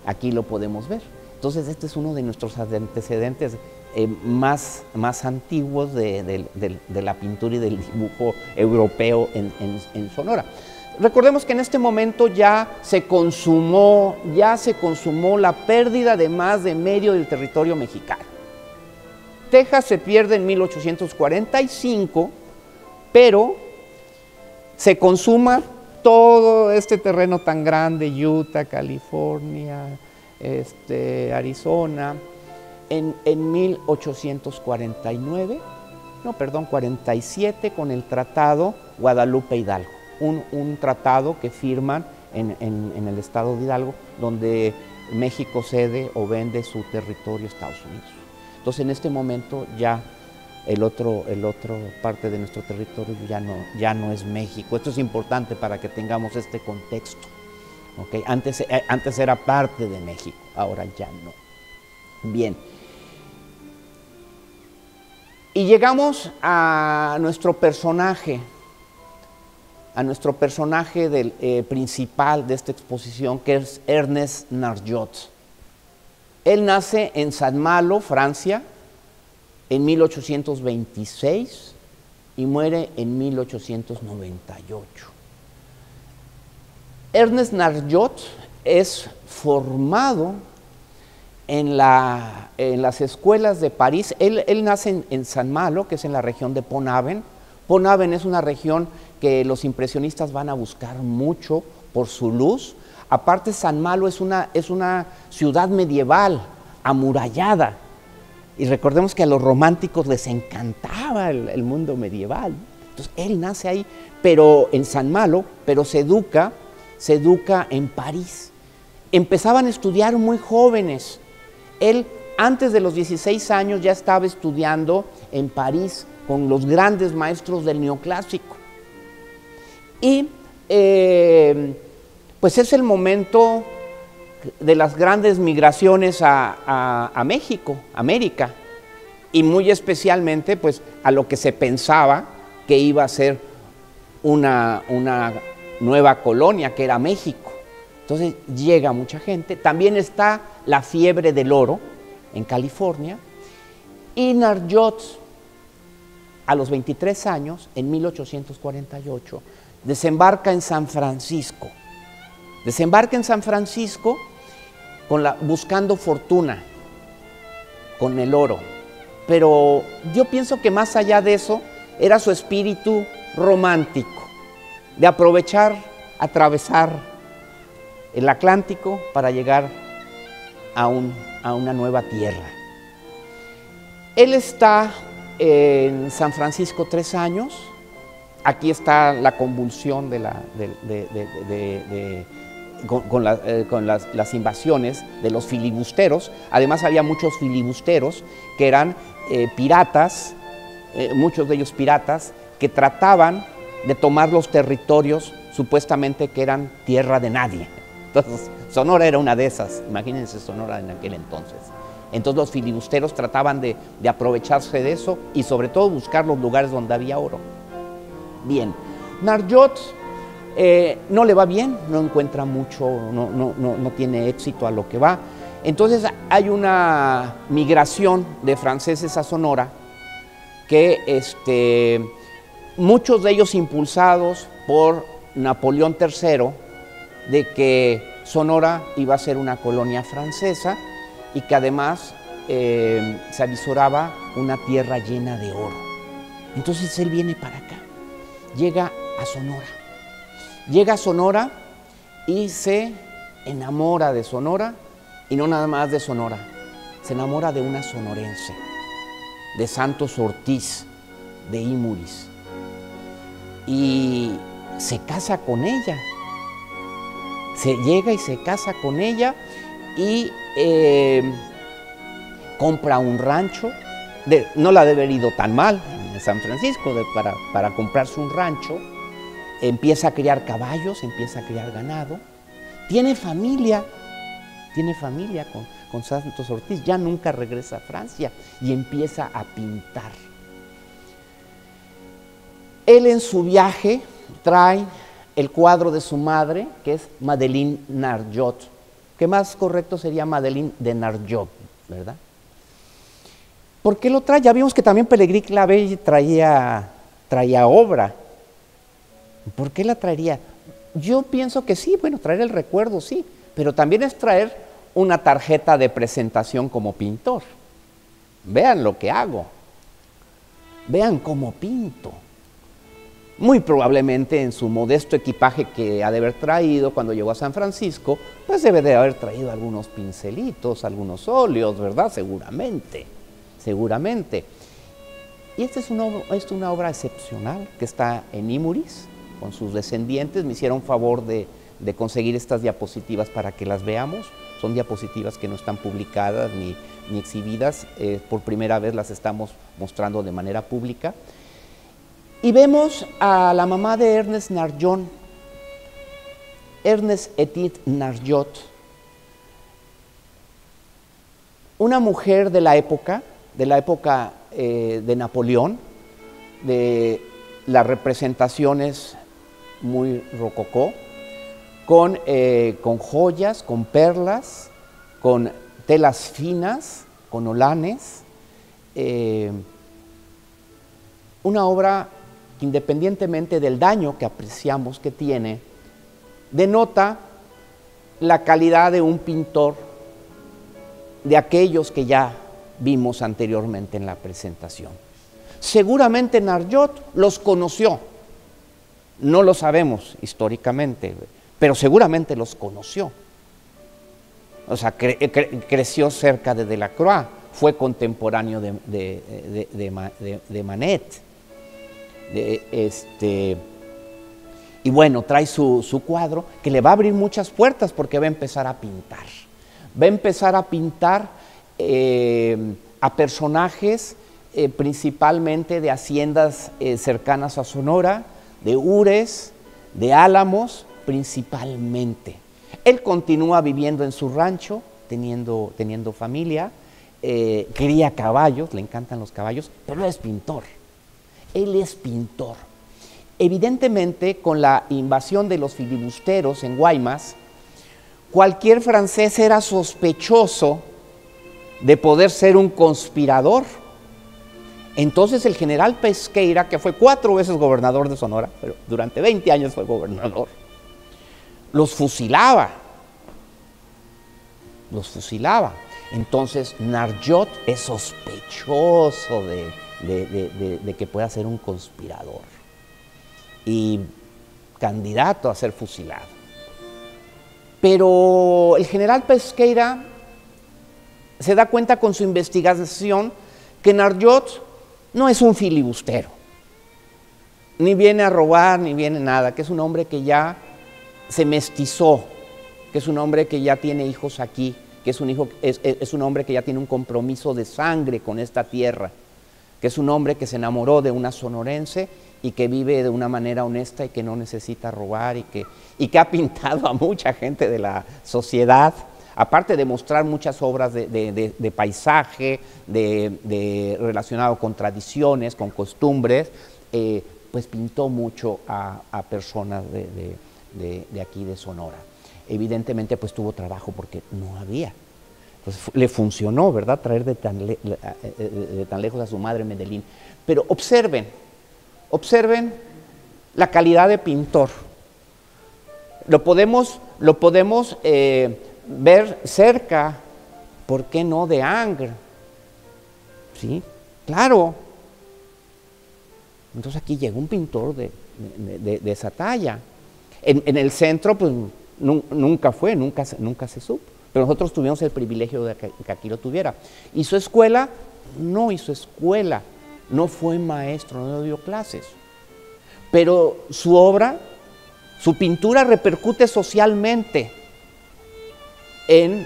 aquí lo podemos ver. Entonces este es uno de nuestros antecedentes más antiguos de la pintura y del dibujo europeo en Sonora. Recordemos que en este momento ya se consumó la pérdida de más de medio del territorio mexicano. Texas se pierde en 1845, pero se consuma todo este terreno tan grande, Utah, California, Arizona, en 47 con el Tratado Guadalupe Hidalgo. Un tratado que firman en el estado de Hidalgo, donde México cede o vende su territorio a Estados Unidos. Entonces, en este momento ya el otro parte de nuestro territorio ya no es México. Esto es importante para que tengamos este contexto. ¿Okay? Antes era parte de México, ahora ya no. Bien. Y llegamos a nuestro personaje principal de esta exposición, que es Ernest Narjot. Él nace en Saint-Malo, Francia, en 1826 y muere en 1898. Ernest Narjot es formado en las escuelas de París. Él nace en Saint-Malo, que es en la región de Pont-Aven. Pont-Aven es una región que los impresionistas van a buscar mucho por su luz. Aparte, Saint-Malo es una ciudad medieval, amurallada. Y recordemos que a los románticos les encantaba el mundo medieval. Entonces, él nace ahí, pero en Saint-Malo, pero se educa en París. Empezaban a estudiar muy jóvenes. Él, antes de los 16 años, ya estaba estudiando en París con los grandes maestros del neoclásico. Y pues es el momento de las grandes migraciones a México, América, y muy especialmente pues a lo que se pensaba que iba a ser una nueva colonia, que era México. Entonces llega mucha gente. También está la fiebre del oro en California, y Narjot, a los 23 años, en 1848, desembarca en San Francisco. Desembarca en San Francisco buscando fortuna con el oro. Pero yo pienso que más allá de eso, era su espíritu romántico, de aprovechar, atravesar el Atlántico para llegar a una nueva tierra. Él está en San Francisco 3 años. Aquí está la convulsión con las invasiones de los filibusteros. Además había muchos filibusteros que eran piratas, muchos de ellos piratas, que trataban de tomar los territorios supuestamente que eran tierra de nadie. Entonces, Sonora era una de esas. Imagínense Sonora en aquel entonces. Entonces los filibusteros trataban de aprovecharse de eso y sobre todo buscar los lugares donde había oro. Bien, Narjot no le va bien, no encuentra mucho, no tiene éxito a lo que va. Entonces hay una migración de franceses a Sonora que muchos de ellos impulsados por Napoleón III, de que Sonora iba a ser una colonia francesa y que además se avisoraba una tierra llena de oro. Entonces él viene para acá, llega a Sonora. Llega a Sonora y se enamora de Sonora, y no nada más de Sonora, se enamora de una sonorense, de Santos Ortiz, de Imuris, y se casa con ella. Se llega y se casa con ella y compra un rancho. No la debe haber ido tan mal en San Francisco para comprarse un rancho. Empieza a criar caballos, empieza a criar ganado. Tiene familia con Santos Ortiz. Ya nunca regresa a Francia y empieza a pintar. Él en su viaje trae el cuadro de su madre, que es Madeleine Narjot, que más correcto sería Madeleine de Narjot, ¿verdad? ¿Por qué lo trae? Ya vimos que también Pellegrini Clavel traía obra. ¿Por qué la traería? Yo pienso que sí, bueno, traer el recuerdo, sí, pero también es traer una tarjeta de presentación como pintor. Vean lo que hago, vean cómo pinto. Muy probablemente en su modesto equipaje que ha de haber traído cuando llegó a San Francisco, pues debe de haber traído algunos pincelitos, algunos óleos, ¿verdad? Seguramente. Y esta es una obra excepcional que está en Imuris, con sus descendientes. Me hicieron favor de conseguir estas diapositivas para que las veamos. Son diapositivas que no están publicadas ni exhibidas. Por primera vez las estamos mostrando de manera pública. Y vemos a la mamá de Ernest Narjot, Ernest Edith Narjot, una mujer de la época de Napoleón, de las representaciones muy rococó, con joyas, con perlas, con telas finas, con holanes, una obra que independientemente del daño que apreciamos que tiene, denota la calidad de un pintor de aquellos que ya vimos anteriormente en la presentación. Seguramente Narjot los conoció, no lo sabemos históricamente, pero seguramente los conoció. O sea, creció cerca de Delacroix, fue contemporáneo de Manet. Y bueno, trae su cuadro que le va a abrir muchas puertas porque va a empezar a pintar. Va a empezar a pintar a personajes principalmente de haciendas cercanas a Sonora, de Ures, de Álamos, principalmente. Él continúa viviendo en su rancho, teniendo familia, cría caballos, le encantan los caballos, pero él es pintor. Él es pintor. Evidentemente, con la invasión de los filibusteros en Guaymas, cualquier francés era sospechoso de poder ser un conspirador. Entonces el general Pesqueira, que fue 4 veces gobernador de Sonora, pero durante 20 años fue gobernador, los fusilaba. Los fusilaba. Entonces Narjot es sospechoso de que pueda ser un conspirador y candidato a ser fusilado. Pero el general Pesqueira se da cuenta con su investigación que Narjot no es un filibustero, ni viene a robar, ni viene nada, que es un hombre que ya se mestizó, que es un hombre que ya tiene hijos aquí, que es un hombre que ya tiene un compromiso de sangre con esta tierra, que es un hombre que se enamoró de una sonorense y que vive de una manera honesta y que no necesita robar y que ha pintado a mucha gente de la sociedad, aparte de mostrar muchas obras de paisaje, relacionado con tradiciones, con costumbres, pues pintó mucho a personas de aquí de Sonora. Evidentemente pues tuvo trabajo porque no había. Pues le funcionó, ¿verdad?, traer de tan lejos a su madre Medellín. Pero observen la calidad de pintor. Lo podemos ver cerca, ¿por qué no?, de Ingres. ¿Sí? Claro. Entonces aquí llegó un pintor de esa talla. En el centro, pues nunca se supo. Pero nosotros tuvimos el privilegio de que aquí lo tuviera. ¿Hizo escuela? No hizo escuela. No fue maestro, no dio clases. Pero su obra, su pintura repercute socialmente en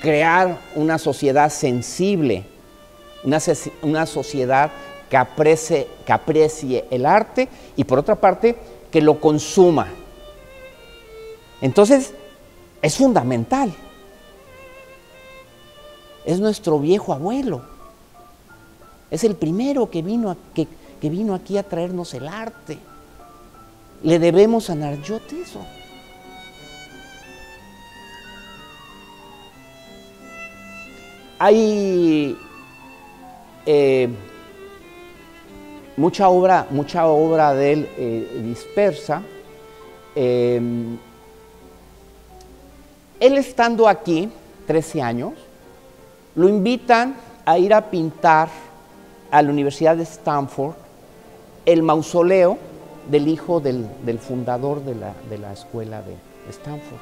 crear una sociedad sensible, una sociedad que aprecie el arte y por otra parte que lo consuma. Entonces es fundamental. Es nuestro viejo abuelo. Es el primero que vino aquí a traernos el arte. Le debemos a Narjot eso. Hay mucha obra de él dispersa. Él estando aquí, 13 años, lo invitan a ir a pintar a la Universidad de Stanford el mausoleo del hijo del fundador de la escuela de Stanford.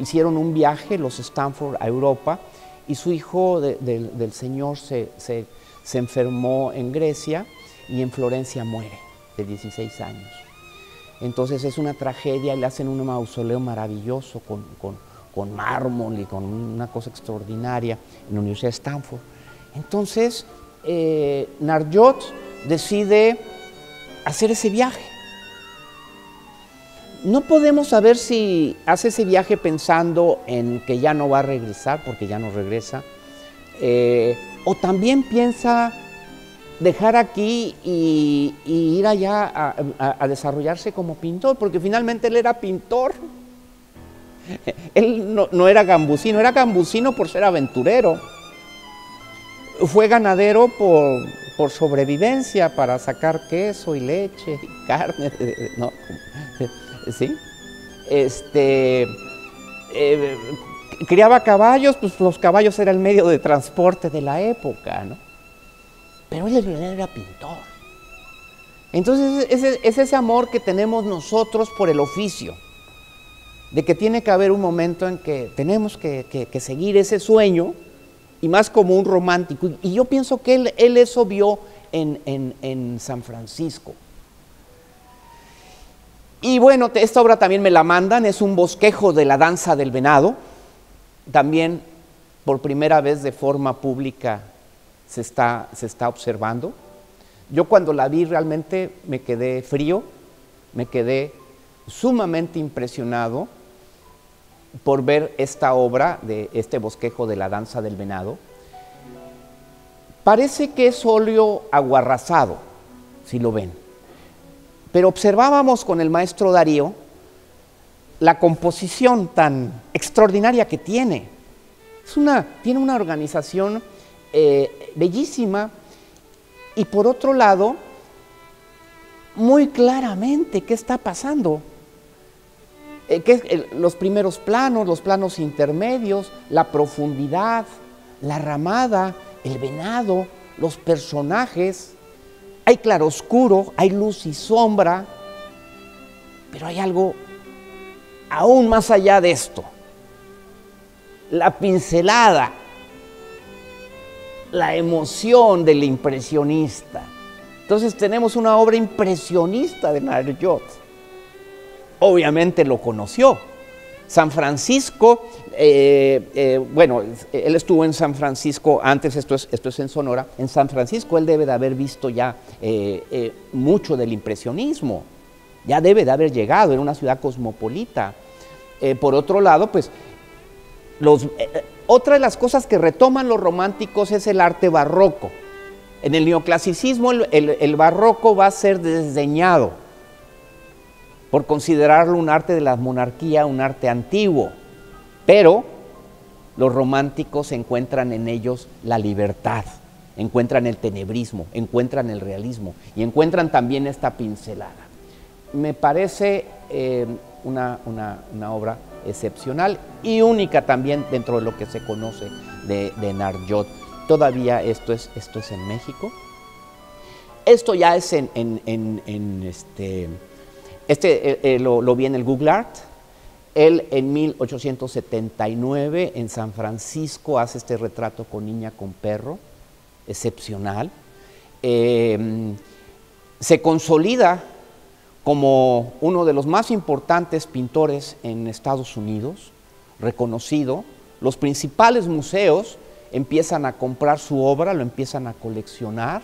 Hicieron un viaje los Stanford a Europa y su hijo del señor se enfermó en Grecia y en Florencia muere, de 16 años. Entonces es una tragedia y le hacen un mausoleo maravilloso con mármol y con una cosa extraordinaria en la Universidad de Stanford. Entonces Narjot decide hacer ese viaje. No podemos saber si hace ese viaje pensando en que ya no va a regresar, porque ya no regresa, o también piensa dejar aquí y ir allá a desarrollarse como pintor, porque finalmente él era pintor. Él no era gambusino, era gambusino por ser aventurero. Fue ganadero por sobrevivencia, para sacar queso y leche y carne, ¿no? ¿Sí? criaba caballos, pues los caballos eran el medio de transporte de la época, ¿no? Pero él era pintor. Entonces es ese amor que tenemos nosotros por el oficio, de que tiene que haber un momento en que tenemos que seguir ese sueño, y más como un romántico. Y yo pienso que él eso vio en San Francisco. Y bueno, esta obra también me la mandan, es un bosquejo de la danza del venado. También por primera vez de forma pública se está observando. Yo cuando la vi realmente me quedé frío, me quedé sumamente impresionado por ver esta obra de este bosquejo de la danza del venado. Parece que es óleo aguarrasado, si lo ven. Pero observábamos con el maestro Darío la composición tan extraordinaria que tiene. Tiene una organización bellísima, y por otro lado, muy claramente qué está pasando. Los primeros planos, los planos intermedios, la profundidad, la ramada, el venado, los personajes. Hay claroscuro, hay luz y sombra, pero hay algo aún más allá de esto. La pincelada, la emoción del impresionista. Entonces tenemos una obra impresionista de Narjot. Obviamente lo conoció. San Francisco, bueno, él estuvo en San Francisco antes, esto es en Sonora. En San Francisco él debe de haber visto ya mucho del impresionismo, ya debe de haber llegado, en una ciudad cosmopolita. Por otro lado, pues, otra de las cosas que retoman los románticos es el arte barroco. En el neoclasicismo el barroco va a ser desdeñado por considerarlo un arte de la monarquía, un arte antiguo, pero los románticos encuentran en ellos la libertad, encuentran el tenebrismo, encuentran el realismo y encuentran también esta pincelada. Me parece una obra excepcional y única también dentro de lo que se conoce de Narjot. Todavía esto es en México. Esto ya es lo vi en el Google Art. Él en 1879 en San Francisco hace este retrato con niña con perro, excepcional. Se consolida como uno de los más importantes pintores en Estados Unidos, reconocido. Los principales museos empiezan a comprar su obra, lo empiezan a coleccionar.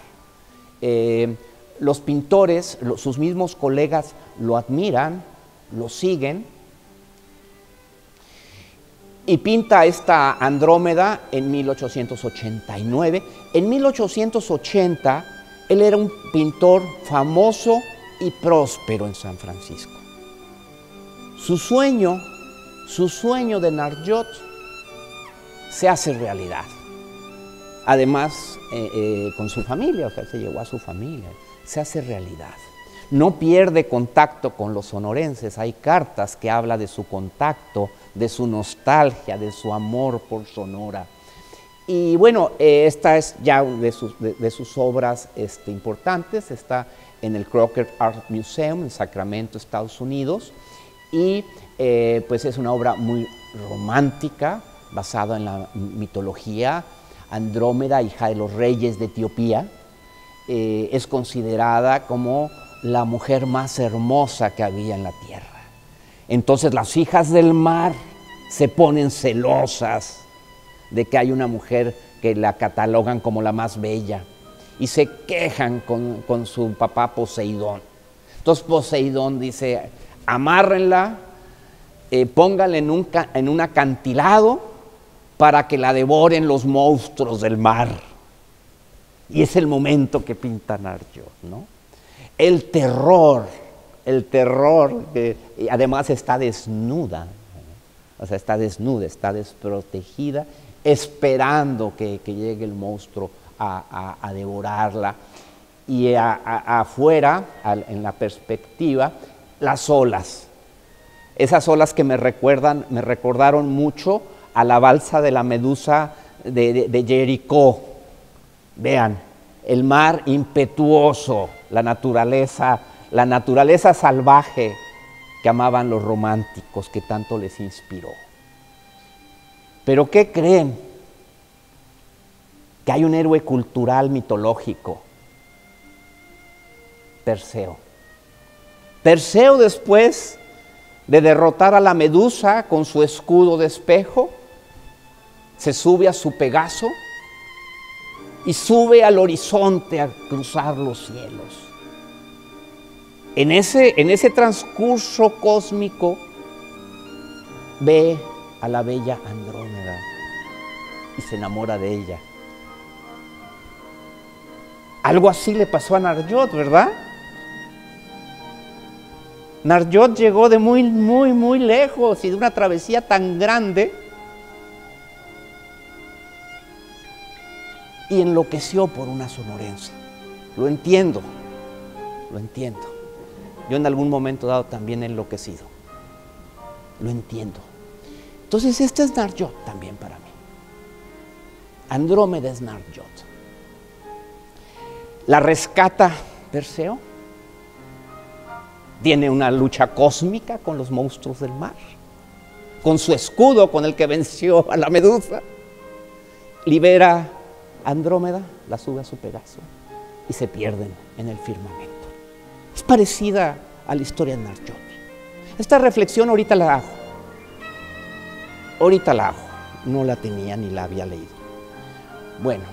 Los pintores, sus mismos colegas lo admiran, lo siguen, y pinta esta Andrómeda en 1889. En 1880 él era un pintor famoso y próspero en San Francisco. Su sueño de Narjot se hace realidad. Además, con su familia, o sea, se llevó a su familia, se hace realidad. No pierde contacto con los sonorenses, hay cartas que hablan de su contacto, de su nostalgia, de su amor por Sonora. Y bueno, esta es ya de sus obras importantes, está en el Crocker Art Museum en Sacramento, Estados Unidos, y pues es una obra muy romántica, basada en la mitología. Andrómeda, hija de los reyes de Etiopía, es considerada como la mujer más hermosa que había en la tierra. Entonces las hijas del mar se ponen celosas de que hay una mujer que la catalogan como la más bella y se quejan con su papá Poseidón. Entonces Poseidón dice: amárrenla, pónganla en un acantilado para que la devoren los monstruos del mar. Y es el momento que pinta Narjot, ¿no? El terror, que además está desnuda, o sea, está desnuda, está desprotegida, esperando que llegue el monstruo a devorarla. Y afuera, en la perspectiva, las olas. esas olas que me recordaron mucho a la balsa de la Medusa de Jericó. Vean, el mar impetuoso, la naturaleza salvaje que amaban los románticos, que tanto les inspiró. Pero ¿qué creen? Que hay un héroe cultural mitológico, Perseo. Perseo, después de derrotar a la Medusa con su escudo de espejo, se sube a su Pegaso y sube al horizonte a cruzar los cielos. En ese transcurso cósmico ve a la bella Andrómeda y se enamora de ella. Algo así le pasó a Narjot, ¿verdad? Narjot llegó de muy, muy, muy lejos y de una travesía tan grande y enloqueció por una sonorense. Lo entiendo, lo entiendo. Yo en algún momento dado también he enloquecido. Lo entiendo. Entonces este es Narjot también para mí. Andrómeda es Narjot. La rescata Perseo. Tiene una lucha cósmica con los monstruos del mar, con su escudo con el que venció a la Medusa. Libera a Andrómeda, la sube a su Pegaso y se pierden en el firmamento. Es parecida a la historia de Narjot. Esta reflexión ahorita la hago. No la tenía ni la había leído. Bueno,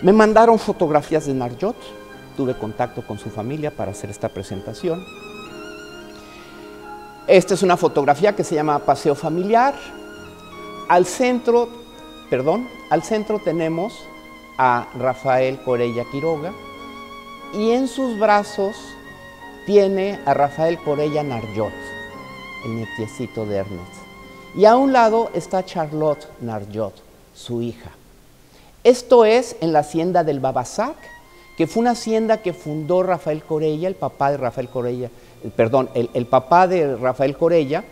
me mandaron fotografías de Narjot. Tuve contacto con su familia para hacer esta presentación. Esta es una fotografía que se llama Paseo Familiar. Al centro tenemos a Rafael Corella Quiroga y en sus brazos tiene a Rafael Corella Narjot, el nietecito de Ernest. Y a un lado está Charlotte Narjot, su hija. Esto es en la hacienda del Babasac, que fue una hacienda que fundó Rafael Corella, el papá de Rafael Corella, el papá de Rafael Corella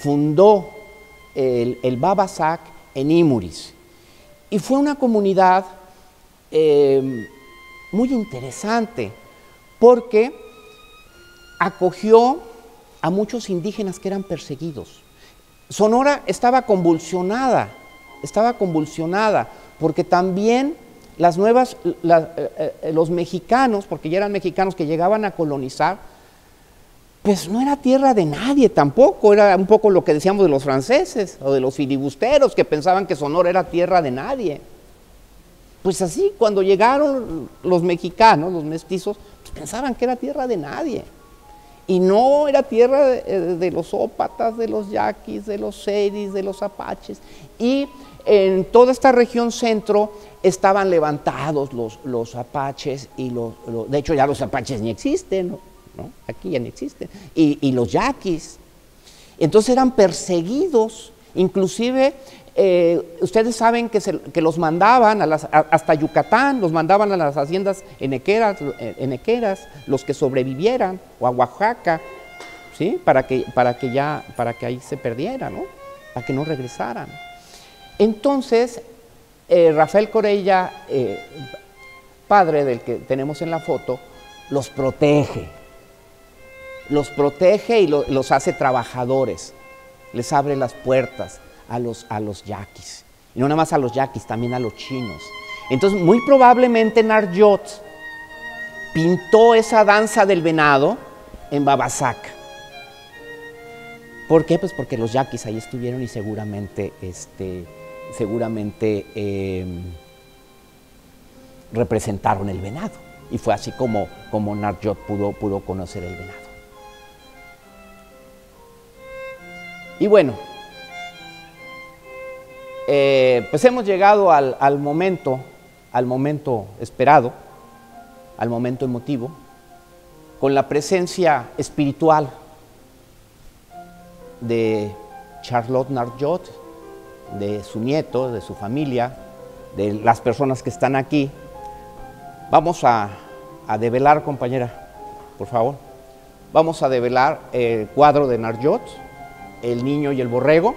fundó el Babasac en Imuris. Y fue una comunidad muy interesante porque acogió a muchos indígenas que eran perseguidos. Sonora estaba convulsionada porque también los mexicanos, porque ya eran mexicanos que llegaban a colonizar, pues no era tierra de nadie tampoco, era un poco lo que decíamos de los franceses o de los filibusteros que pensaban que Sonora era tierra de nadie. Pues así, cuando llegaron los mexicanos, los mestizos, pues pensaban que era tierra de nadie. Y no era tierra de los ópatas, de los yaquis, de los seris, de los apaches. Y en toda esta región centro estaban levantados los apaches y de hecho ya los apaches ni existen, ¿no? Aquí ya ni existen, y los yaquis. Entonces eran perseguidos, inclusive ustedes saben que los mandaban hasta Yucatán, los mandaban a las haciendas enequeras, los que sobrevivieran, o a Oaxaca, ¿sí? para que ahí se perdieran, ¿no? Para que no regresaran. Entonces Rafael Corella, padre del que tenemos en la foto, los protege y los hace trabajadores, les abre las puertas a los yaquis, y no nada más a los yaquis, también a los chinos. Entonces muy probablemente Narjot pintó esa danza del venado en Babasac. ¿Por qué? Pues porque los yaquis ahí estuvieron y seguramente representaron el venado, y fue así como Narjot pudo conocer el venado. Y bueno, pues hemos llegado al momento esperado, al momento emotivo, con la presencia espiritual de Charlotte Narjot, de su nieto, de su familia, de las personas que están aquí. Vamos a develar, compañera, por favor. vamos a develar el cuadro de Narjot, El niño y el borrego,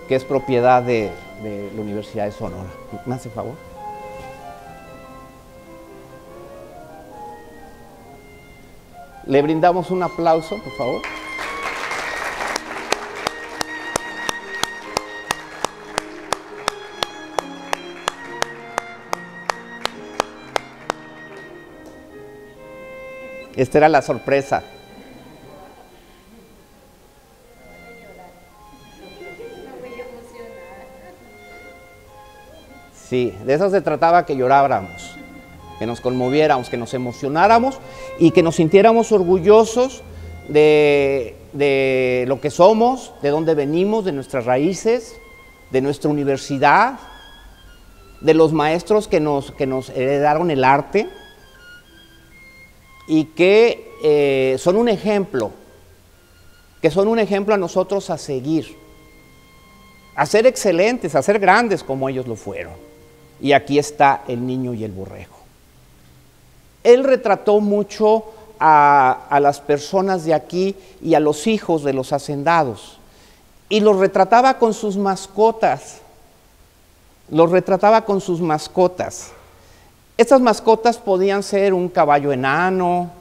que es propiedad de la Universidad de Sonora. ¿Me hace favor? Le brindamos un aplauso, por favor. Esta era la sorpresa. Sí, de eso se trataba, que lloráramos, que nos conmoviéramos, que nos emocionáramos y que nos sintiéramos orgullosos de lo que somos, de dónde venimos, de nuestras raíces, de nuestra universidad, de los maestros que nos heredaron el arte y que son un ejemplo, a nosotros a seguir, a ser excelentes, a ser grandes como ellos lo fueron. Y aquí está El niño y el borrego. Él retrató mucho a las personas de aquí y a los hijos de los hacendados, y los retrataba con sus mascotas. Estas mascotas podían ser un caballo enano,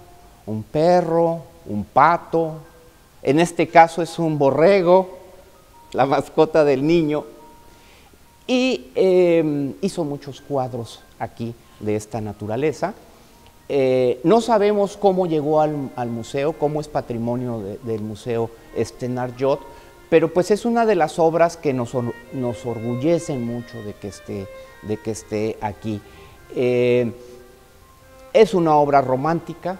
un perro, un pato. En este caso es un borrego, la mascota del niño. Y hizo muchos cuadros aquí de esta naturaleza. No sabemos cómo llegó al museo, cómo es patrimonio del museo Narjot, pero pues es una de las obras que nos orgullecen mucho de que esté aquí. Es una obra romántica,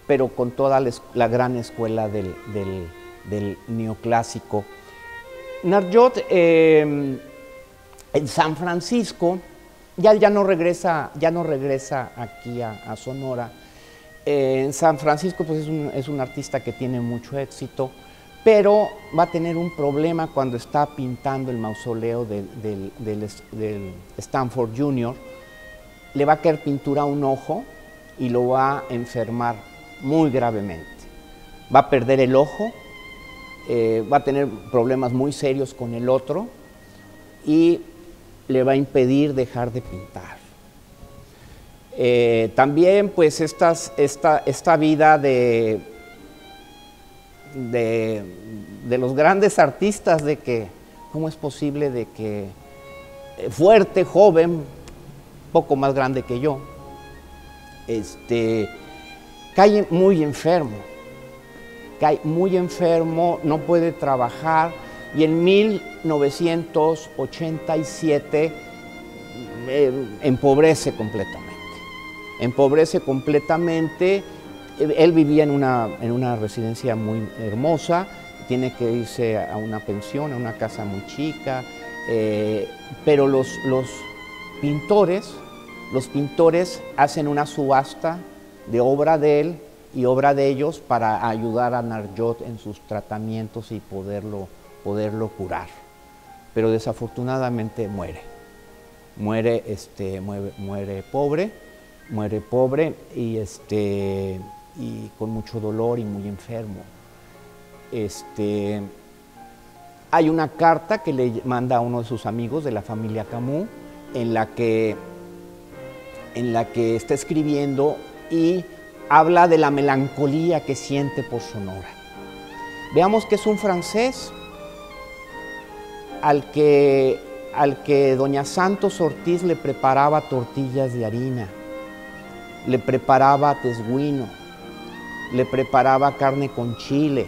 pero con toda la gran escuela del neoclásico. Narjot en San Francisco ya no regresa aquí a Sonora. En San Francisco pues es un artista que tiene mucho éxito, pero va a tener un problema cuando está pintando el mausoleo del Stanford Jr. Le va a caer pintura a un ojo y lo va a enfermar muy gravemente. Va a perder el ojo, va a tener problemas muy serios con el otro y le va a impedir dejar de pintar. También pues esta vida de los grandes artistas, de que cómo es posible de que fuerte, joven, poco más grande que yo, cae muy enfermo, no puede trabajar, y en 1987 empobrece completamente. Él vivía en una residencia muy hermosa, tiene que irse a una pensión, a una casa muy chica, pero los pintores hacen una subasta de obra de él y obra de ellos para ayudar a Narjot en sus tratamientos y poderlo curar. Pero desafortunadamente muere pobre y con mucho dolor y muy enfermo. Hay una carta que le manda a uno de sus amigos de la familia Camus en la que está escribiendo y habla de la melancolía que siente por Sonora. Veamos que es un francés al que doña Santos Ortiz le preparaba tortillas de harina, le preparaba tesguino, le preparaba carne con chile,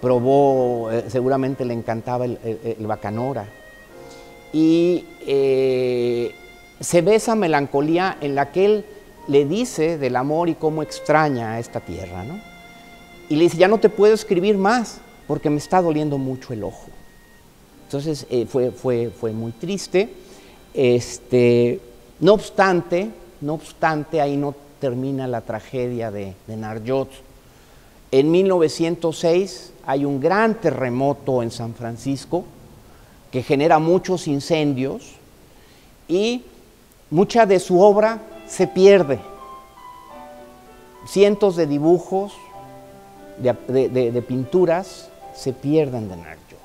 probó, seguramente le encantaba el bacanora, y se ve esa melancolía en la que él le dice del amor y cómo extraña a esta tierra, ¿no? Y le dice, ya no te puedo escribir más porque me está doliendo mucho el ojo. Entonces fue muy triste. No obstante, ahí no termina la tragedia de Narjot. En 1906 hay un gran terremoto en San Francisco que genera muchos incendios y mucha de su obra se pierde. Cientos de dibujos de pinturas se pierden de Narjot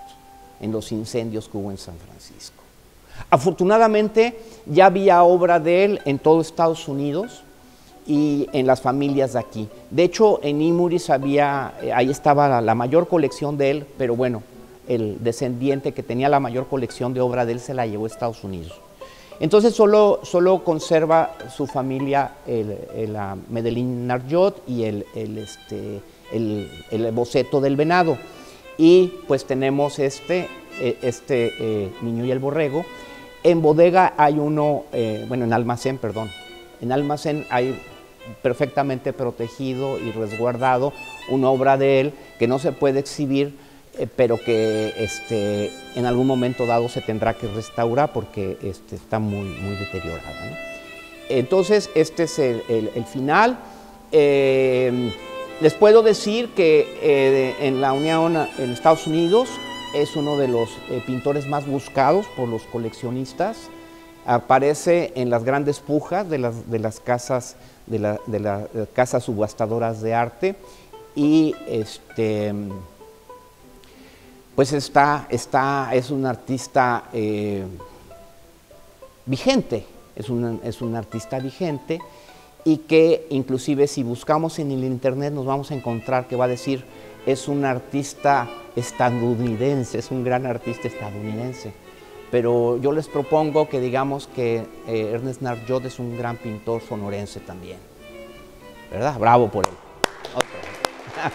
en los incendios que hubo en San Francisco. Afortunadamente ya había obra de él en todo Estados Unidos y en las familias de aquí. De hecho, en Imuris ahí estaba la mayor colección de él, pero bueno, el descendiente que tenía la mayor colección de obra de él se la llevó a Estados Unidos. Entonces solo conserva su familia la Medellín Narjot y el boceto del venado. Y pues tenemos Niño y el Borrego. En bodega hay uno, en almacén, perdón. En almacén hay perfectamente protegido y resguardado una obra de él que no se puede exhibir, pero que en algún momento dado se tendrá que restaurar porque está muy deteriorada, ¿no? Entonces, este es el final. Les puedo decir que en la Unión, en Estados Unidos, es uno de los pintores más buscados por los coleccionistas. Aparece en las grandes pujas de las casas casas subastadoras de arte y pues es un artista vigente, es un artista vigente y que inclusive si buscamos en el internet nos vamos a encontrar que va a decir es un artista estadounidense, es un gran artista estadounidense. Pero yo les propongo que digamos que Ernest Narjot es un gran pintor sonorense también, ¿verdad? Bravo por él. Okay.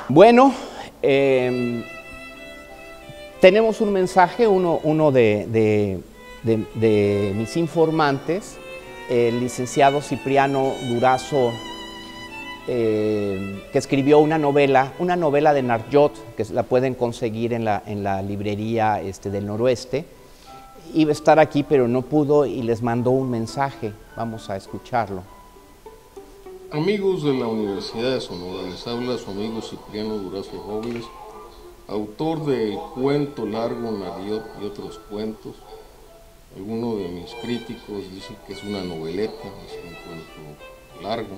Bueno, tenemos un mensaje, uno de mis informantes, el licenciado Cipriano Durazo, que escribió una novela de Narjot, que la pueden conseguir en la librería del Noroeste. Iba a estar aquí, pero no pudo y les mandó un mensaje. Vamos a escucharlo. Amigos de la Universidad de Sonora, les habla su amigo Cipriano Durazo Robles, autor del cuento largo Narjot y otros cuentos. Algunos de mis críticos dicen que es una noveleta, es un cuento largo.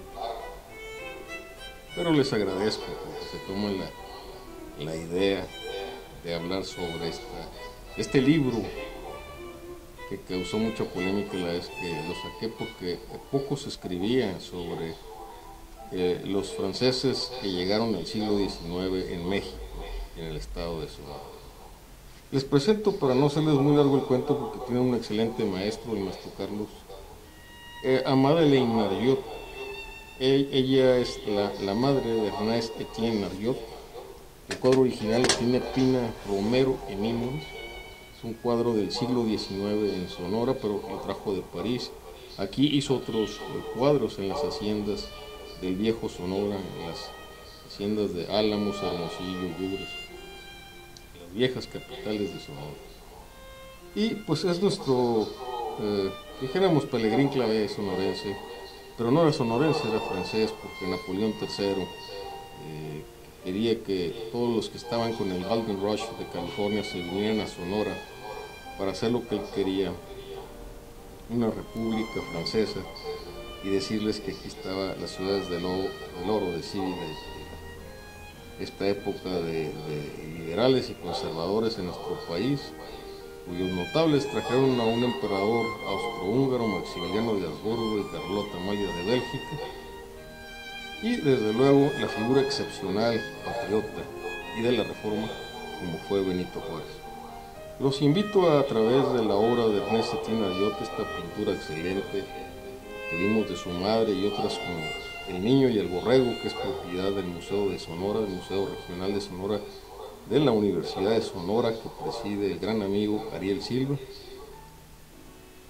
Pero les agradezco porque se toman la idea de hablar sobre este libro que causó mucha polémica la vez que lo saqué, porque poco se escribía sobre los franceses que llegaron en el siglo XIX en México, en el estado de Sonora. Les presento, para no hacerles muy largo el cuento, porque tiene un excelente maestro, el maestro Carlos, a Madeleine Narjot. Ella es la madre de Ernest Etienne Narjot. El cuadro original lo tiene Pina Romero en Imuris. Es un cuadro del siglo XIX en Sonora, pero lo trajo de París. Aquí hizo otros cuadros en las haciendas del viejo Sonora, en las haciendas de Álamos, Hermosillo, Yugres, las viejas capitales de Sonora. Y pues es nuestro, dijéramos, Pelegrín Clavé sonorense. Pero no era sonorense, era francés, porque Napoleón III quería que todos los que estaban con el Golden Rush de California se vinieran a Sonora para hacer lo que él quería, una república francesa, y decirles que aquí estaba las ciudades del oro de Cívida, esta época de liberales y conservadores en nuestro país, cuyos notables trajeron a un emperador austrohúngaro, Maximiliano de Habsburgo, y Carlota Amalia de Bélgica, y desde luego la figura excepcional, patriota y de la Reforma, como fue Benito Juárez. Los invito a través de la obra de Ernest Etienne Narjot, esta pintura excelente que vimos de su madre y otras como El Niño y el Borrego, que es propiedad del Museo de Sonora, del Museo Regional de Sonora, de la Universidad de Sonora, que preside el gran amigo Ariel Silva,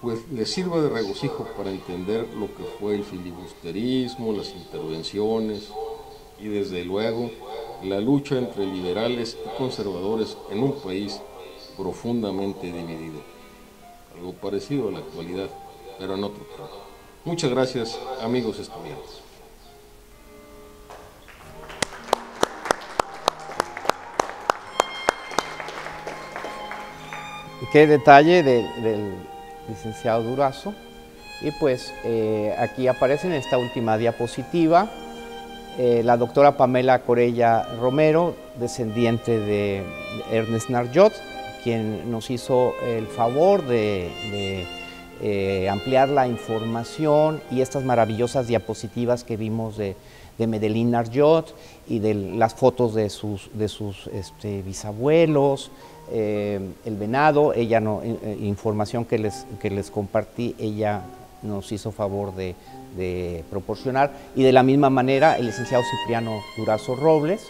pues les sirva de regocijo para entender lo que fue el filibusterismo, las intervenciones y desde luego la lucha entre liberales y conservadores en un país profundamente dividido. Algo parecido a la actualidad, pero en otro plano. Muchas gracias, amigos estudiantes. Qué detalle del licenciado Durazo. Y pues aquí aparece en esta última diapositiva la doctora Pamela Corella Romero, descendiente de Ernest Narjot, quien nos hizo el favor de ampliar la información y estas maravillosas diapositivas que vimos de Medellín Narjot y de las fotos de sus bisabuelos, el venado, ella información que les compartí, ella nos hizo favor de proporcionar, y de la misma manera el licenciado Cipriano Durazo Robles,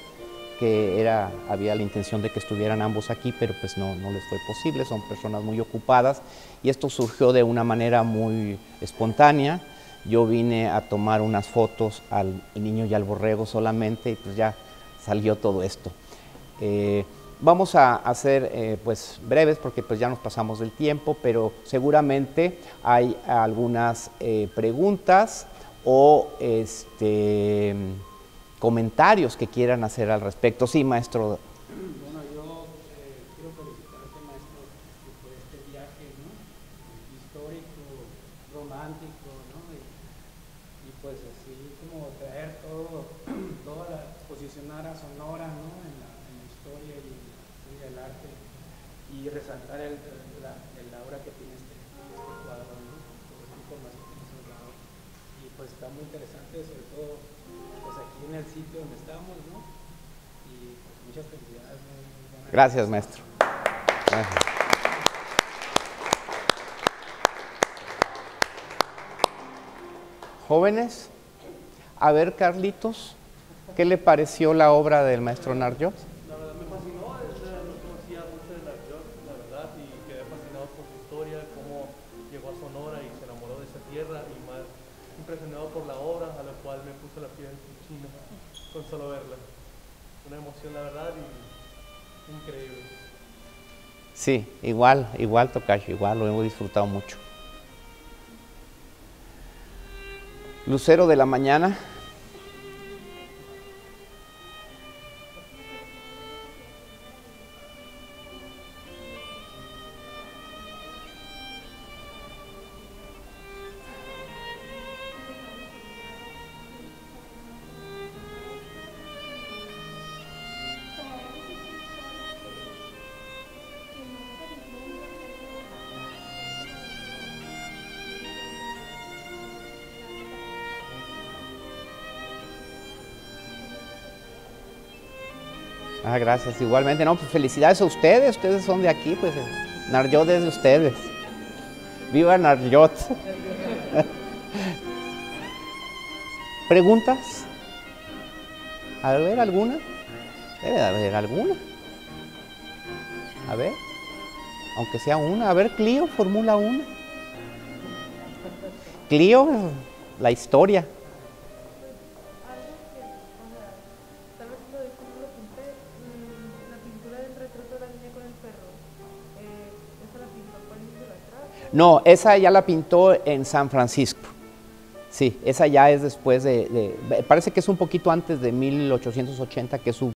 que había la intención de que estuvieran ambos aquí, pero pues no les fue posible, son personas muy ocupadas, y esto surgió de una manera muy espontánea. Yo vine a tomar unas fotos al niño y al borrego solamente, y pues ya salió todo esto. Vamos a hacer pues breves porque pues ya nos pasamos del tiempo, pero seguramente hay algunas preguntas o comentarios que quieran hacer al respecto. Sí, maestro. Bueno, yo quiero felicitarte, maestro, por este viaje, ¿no? Histórico, romántico, ¿no? Y pues así como traer posicionar a Sonora, ¿no? En la historia y el arte, y resaltar el aura que tiene este cuadro, ¿no? Toda esta información que nos has dado. Y pues está muy interesante, sobre todo pues aquí en el sitio donde estamos, ¿no? Y pues muchas felicidades. Gracias, maestro. Gracias. Jóvenes, a ver, Carlitos, ¿qué le pareció la obra del maestro Narjot? La verdad me fascinó, no conocía mucho de Narjot, la verdad, y quedé fascinado por su historia, cómo llegó a Sonora y se enamoró de esa tierra, y más impresionado por la obra, a la cual me puso la piel china con solo verla. Una emoción, la verdad, y increíble. Sí, igual, Tocayo, igual, lo hemos disfrutado mucho. Lucero de la mañana. Ah, gracias, igualmente. No, pues felicidades a ustedes son de aquí, pues Narjot es de ustedes. ¡Viva Narjot! ¿Preguntas? A ver, ¿alguna? Debe de haber alguna. A ver, aunque sea una. A ver, Clio, formula una. Clio, la historia. No, esa ya la pintó en San Francisco. Sí, esa ya es después parece que es un poquito antes de 1880, que es su